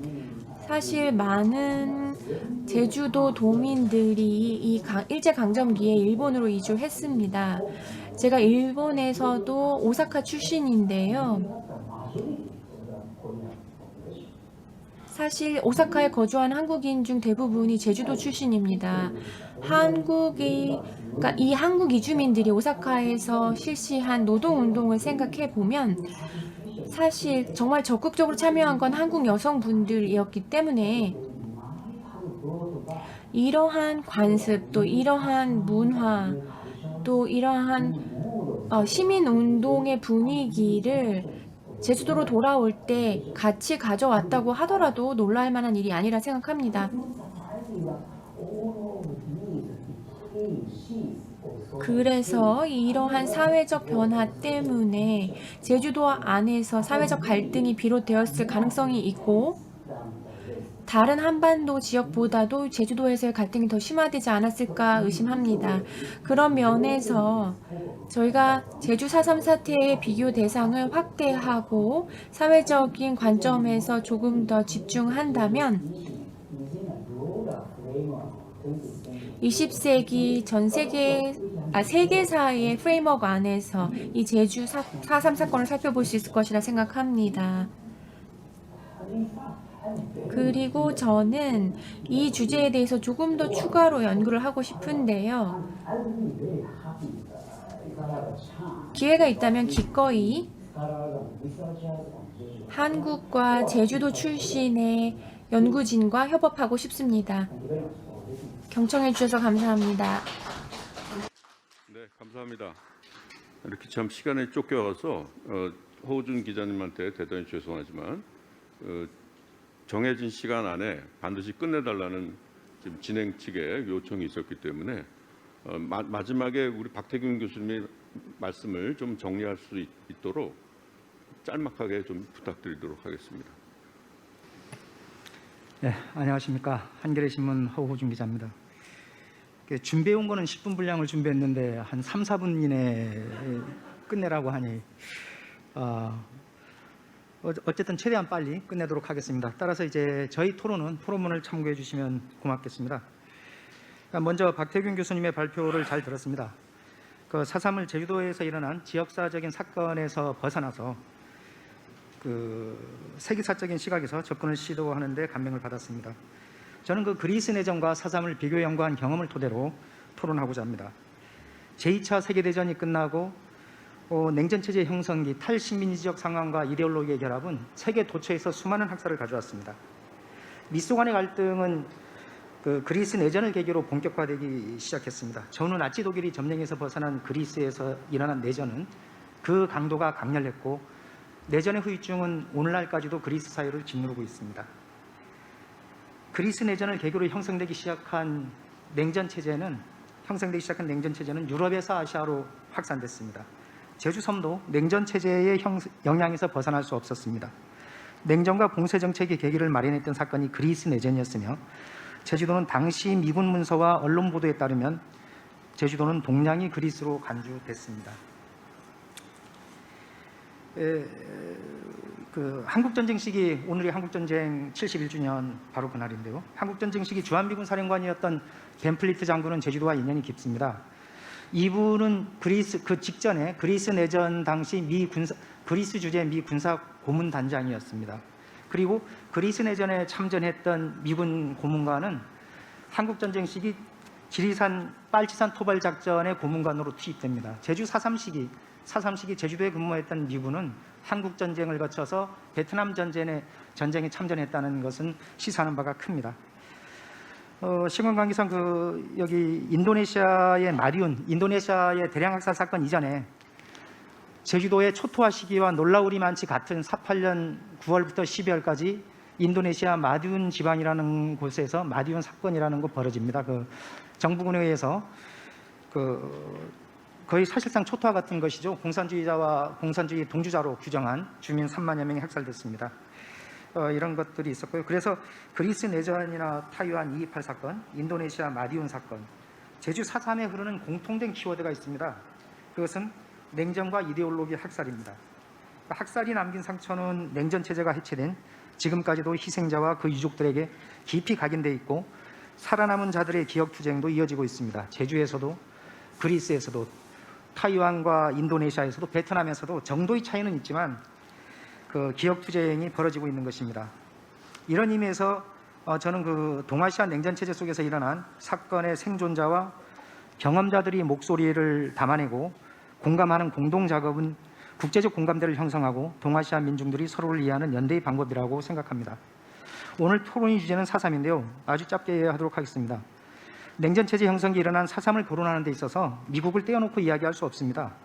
사실 많은 제주도 도민들이 이 일제강점기에 일본으로 이주했습니다. 제가 일본에서도 오사카 출신인데요. 사실 오사카에 거주한 한국인 중 대부분이 제주도 출신입니다. 그러니까 이 한국 이주민들이 오사카에서 실시한 노동운동을 생각해 보면 사실 정말 적극적으로 참여한 건 한국 여성분들이었기 때문에 이러한 관습, 또 이러한 문화, 또 이러한 시민운동의 분위기를 제주도로 돌아올 때 같이 가져왔다고 하더라도 놀랄 만한 일이 아니라 생각합니다. 그래서 이러한 사회적 변화 때문에 제주도 안에서 사회적 갈등이 비롯되었을 가능성이 있고 다른 한반도 지역보다도 제주도에서의 갈등이 더 심화되지 않았을까 의심합니다. 그런 면에서 저희가 제주 4.3 사태의 비교 대상을 확대하고 사회적인 관점에서 조금 더 집중한다면 20세기 전 세계사의 프레임워크 안에서 이 제주 4.3 사건을 살펴볼 수 있을 것이라 생각합니다. 그리고 저는 이 주제에 대해서 조금 더 추가로 연구를 하고 싶은데요. 기회가 있다면 기꺼이 한국과 제주도 출신의 연구진과 협업하고 싶습니다. 경청해 주셔서 감사합니다.
네, 감사합니다. 이렇게 참 시간에 쫓겨와서 허우준 기자님한테 대단히 죄송하지만 정해진 시간 안에 반드시 끝내달라는 지금 진행 측의 요청이 있었기 때문에 마지막에 우리 박태균 교수님의 말씀을 좀 정리할 수 있도록 짤막하게 좀 부탁드리도록 하겠습니다.
네, 안녕하십니까. 한겨레신문 허우준 기자입니다. 준비해온 거는 10분 분량을 준비했는데 한 3, 4분 이내에 끝내라고 하니 어쨌든 최대한 빨리 끝내도록 하겠습니다. 따라서 이제 저희 토론문을 참고해 주시면 고맙겠습니다. 먼저 박태균 교수님의 발표를 잘 들었습니다. 그 4.3을 제주도에서 일어난 지역사적인 사건에서 벗어나서 그 세계사적인 시각에서 접근을 시도하는데 감명을 받았습니다. 저는 그 그리스 내전과 4.3을 비교 연구한 경험을 토대로 토론하고자 합니다. 제2차 세계대전이 끝나고 냉전체제 형성기, 탈식민지적 상황과 이데올로기의 결합은 세계 도처에서 수많은 학살을 가져왔습니다. 미소 간의 갈등은 그 그리스 내전을 계기로 본격화되기 시작했습니다. 전후 나치 독일이 점령에서 벗어난 그리스에서 일어난 내전은 그 강도가 강렬했고 내전의 후유증은 오늘날까지도 그리스 사회를 짓누르고 있습니다. 그리스 내전을 계기로 형성되기 시작한 냉전체제는 유럽에서 아시아로 확산됐습니다. 제주 섬도 냉전체제의 영향에서 벗어날 수 없었습니다. 냉전과 봉쇄정책의 계기를 마련했던 사건이 그리스 내전이었으며 제주도는 당시 미군 문서와 언론 보도에 따르면 제주도는 동양이 그리스로 간주됐습니다. 그 한국전쟁 시기, 오늘이 한국전쟁 71주년 바로 그날인데요. 한국전쟁 시기 주한미군 사령관이었던 벤플리트 장군은 제주도와 인연이 깊습니다. 이분은 그 직전에 그리스 내전 당시 그리스 주재 미 군사 고문 단장이었습니다. 그리고 그리스 내전에 참전했던 미군 고문관은 한국전쟁 시기 지리산 빨치산 토벌 작전의 고문관으로 투입됩니다. 제주 4.3 시기 제주도에 근무했던 미군은 한국전쟁을 거쳐서 베트남 전쟁에 참전했다는 것은 시사하는 바가 큽니다. 신문 관계상 여기 인도네시아의 대량 학살 사건 이전에 제주도의 초토화 시기와 놀라울이 많지 같은 48년 9월부터 12월까지 인도네시아 마디운 지방이라는 곳에서 마디운 사건이라는 거 벌어집니다. 그 정부군에 의해서 거의 사실상 초토화 같은 것이죠. 공산주의자와 공산주의 동주자로 규정한 주민 3만여 명이 학살됐습니다. 이런 것들이 있었고요. 그래서 그리스 내전이나 타이완 2.28 사건, 인도네시아 마디운 사건, 제주 4.3에 흐르는 공통된 키워드가 있습니다. 그것은 냉전과 이데올로기 학살입니다. 학살이 남긴 상처는 냉전 체제가 해체된 지금까지도 희생자와 그 유족들에게 깊이 각인돼 있고 살아남은 자들의 기억 투쟁도 이어지고 있습니다. 제주에서도 그리스에서도 타이완과 인도네시아에서도 베트남에서도 정도의 차이는 있지만 그 기억 투쟁이 벌어지고 있는 것입니다. 이런 의미에서 저는 그 동아시아 냉전 체제 속에서 일어난 사건의 생존자와 경험자들이 목소리를 담아내고 공감하는 공동 작업은 국제적 공감대를 형성하고 동아시아 민중들이 서로를 이해하는 연대의 방법이라고 생각합니다. 오늘 토론의 주제는 4.3인데요. 아주 짧게 하도록 하겠습니다. 냉전 체제 형성기 일어난 4.3을 거론하는 데 있어서 미국을 떼어놓고 이야기할 수 없습니다.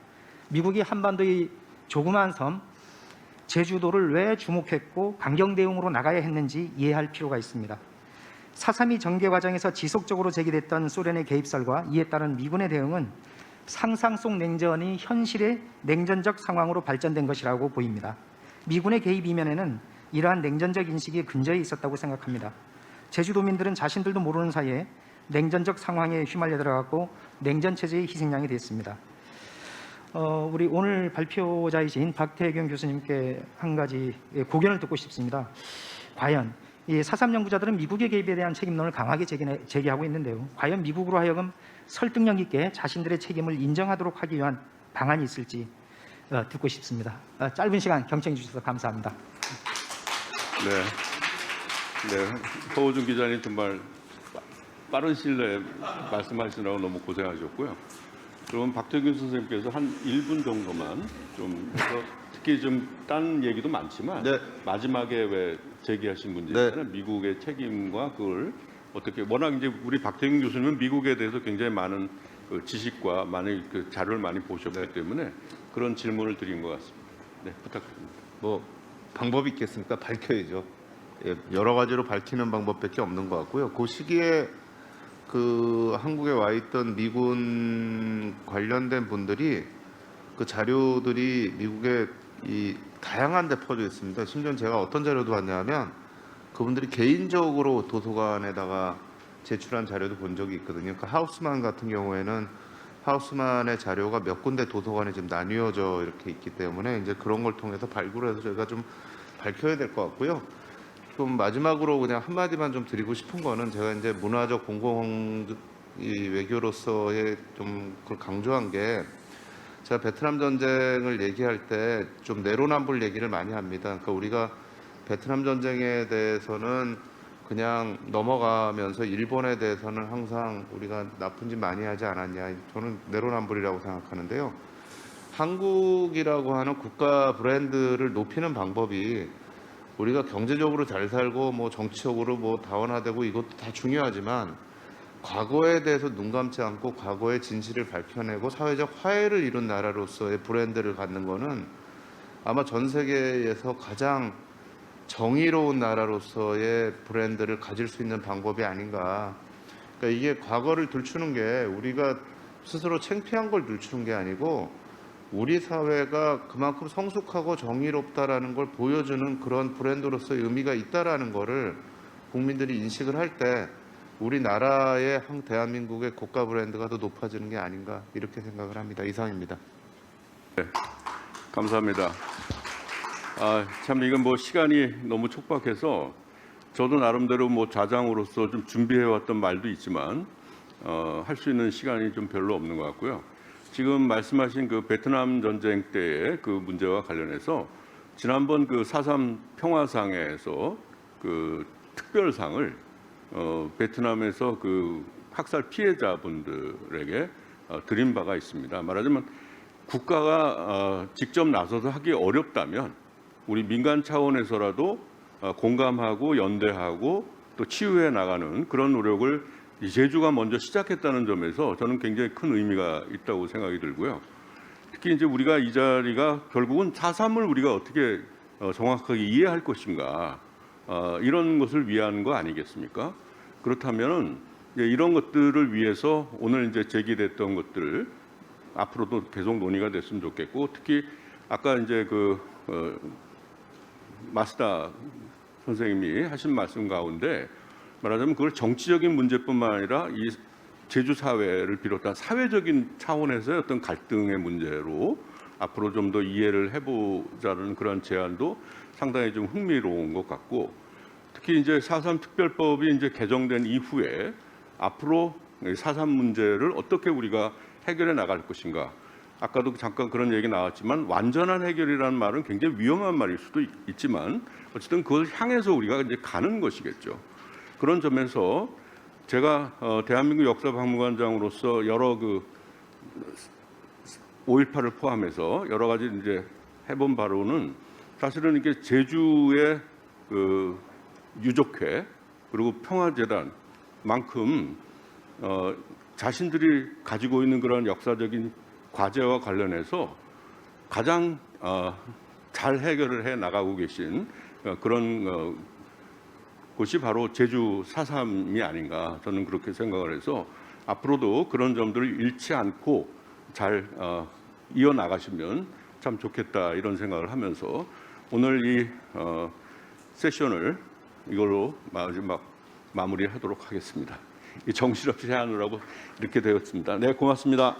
미국이 한반도의 조그마한 섬 제주도를 왜 주목했고 강경 대응으로 나가야 했는지 이해할 필요가 있습니다. 4.32 전개 과정에서 지속적으로 제기됐던 소련의 개입설과 이에 따른 미군의 대응은 상상 속 냉전이 현실의 냉전적 상황으로 발전된 것이라고 보입니다. 미군의 개입 이면에는 이러한 냉전적 인식이 근저에 있었다고 생각합니다. 제주도민들은 자신들도 모르는 사이에 냉전적 상황에 휘말려 들어갔고 냉전 체제의 희생양이 됐습니다. 우리 오늘 발표자이신 박태균 교수님께 한 가지 고견을 듣고 싶습니다. 과연 이 4.3 연구자들은 미국의 개입에 대한 책임론을 강하게 제기하고 있는데요. 과연 미국으로 하여금 설득력 있게 자신들의 책임을 인정하도록 하기 위한 방안이 있을지 듣고 싶습니다. 짧은 시간 경청해 주셔서 감사합니다.
네, 허우준 기자님 정말 빠른 시일 내에 말씀하시느라고 너무 고생하셨고요. 그럼 박태균 선생님께서 한 1분 정도만 좀 해서 특히 좀 딴 얘기도 많지만
네.
마지막에 왜 제기하신 문제 있잖아요. 미국의 책임과 그걸 어떻게 워낙 이제 우리 박태균 교수님은 미국에 대해서 굉장히 많은 그 지식과 많은 그 자료를 많이 보셨기 때문에 그런 질문을 드린 것 같습니다. 네, 부탁드립니다.
뭐 방법이 있겠습니까? 밝혀야죠. 예, 여러 가지로 밝히는 방법밖에 없는 것 같고요. 그 시기에 그 한국에 와 있던 미군 관련된 분들이 그 자료들이 미국에 이 다양한 데 퍼져 있습니다. 심지어 제가 어떤 자료도 봤냐면 그분들이 개인적으로 도서관에다가 제출한 자료도 본 적이 있거든요. 그 하우스만 같은 경우에는 하우스만의 자료가 몇 군데 도서관에 지금 나뉘어져 이렇게 있기 때문에 이제 그런 걸 통해서 발굴해서 저희가 좀 밝혀야 될 것 같고요. 좀 마지막으로 그냥 한마디만 좀 드리고 싶은 거는 제가 이제 문화적 공공 이 외교로서의 좀 그걸 강조한 게 제가 베트남 전쟁을 얘기할 때 좀 내로남불 얘기를 많이 합니다. 그러니까 우리가 베트남 전쟁에 대해서는 그냥 넘어가면서 일본에 대해서는 항상 우리가 나쁜 짓 많이 하지 않았냐. 저는 내로남불이라고 생각하는데요. 한국이라고 하는 국가 브랜드를 높이는 방법이 우리가 경제적으로 잘 살고 뭐 정치적으로 뭐 다원화되고 이것도 다 중요하지만 과거에 대해서 눈 감지 않고 과거의 진실을 밝혀내고 사회적 화해를 이룬 나라로서의 브랜드를 갖는 거는 아마 전 세계에서 가장 정의로운 나라로서의 브랜드를 가질 수 있는 방법이 아닌가. 그러니까 이게 과거를 들추는 게 우리가 스스로 창피한 걸 들추는 게 아니고 우리 사회가 그만큼 성숙하고 정의롭다라는 걸 보여주는 그런 브랜드로서의 의미가 있다라는 거를 국민들이 인식을 할 때 우리나라의 대한민국의 국가 브랜드가 더 높아지는 게 아닌가 이렇게 생각을 합니다. 이상입니다.
네, 감사합니다. 참 이건 뭐 시간이 너무 촉박해서 저도 나름대로 뭐 좌장으로서 좀 준비해왔던 말도 있지만 할 수 있는 시간이 좀 별로 없는 것 같고요. 지금 말씀하신 그 베트남 전쟁 때의 그 문제와 관련해서 지난번 그 4.3 평화상에서 그 특별상을 베트남에서 그 학살 피해자분들에게 드린 바가 있습니다. 말하자면 국가가 직접 나서서 하기 어렵다면 우리 민간 차원에서라도 공감하고 연대하고 또 치유해 나가는 그런 노력을 제주가 먼저 시작했다는 점에서 저는 굉장히 큰 의미가 있다고 생각이 들고요. 특히 이제 우리가 이 자리가 결국은 4.3을 우리가 어떻게 정확하게 이해할 것인가 이런 것을 위한 거 아니겠습니까? 그렇다면은 이런 것들을 위해서 오늘 이제 제기됐던 것들 앞으로도 계속 논의가 됐으면 좋겠고 특히 아까 이제 그 마스다 선생님이 하신 말씀 가운데 말하자면 그걸 정치적인 문제뿐만 아니라 이 제주 사회를 비롯한 사회적인 차원에서의 어떤 갈등의 문제로 앞으로 좀 더 이해를 해보자는 그런 제안도 상당히 좀 흥미로운 것 같고, 특히 이제 4.3 특별법이 이제 개정된 이후에 앞으로 4.3 문제를 어떻게 우리가 해결해 나갈 것인가. 아까도 잠깐 그런 얘기 나왔지만 완전한 해결이라는 말은 굉장히 위험한 말일 수도 있지만 어쨌든 그걸 향해서 우리가 이제 가는 것이겠죠. 그런 점에서 제가 대한민국 역사박물관장으로서 여러 5.18을 포함해서 여러 가지 이제 해본 바로는 사실은 이게 제주의 유족회 그리고 평화재단만큼 자신들이 가지고 있는 그런 역사적인 과제와 관련해서 가장 잘 해결을 해 나가고 계신 그런 곳이 바로 제주 4.3이 아닌가 저는 그렇게 생각을 해서 앞으로도 그런 점들을 잃지 않고 잘 이어나가시면 참 좋겠다 이런 생각을 하면서 오늘 이 세션을 이걸로 마지막 마무리하도록 하겠습니다. 정신없이 하느라고 이렇게 되었습니다. 네, 고맙습니다.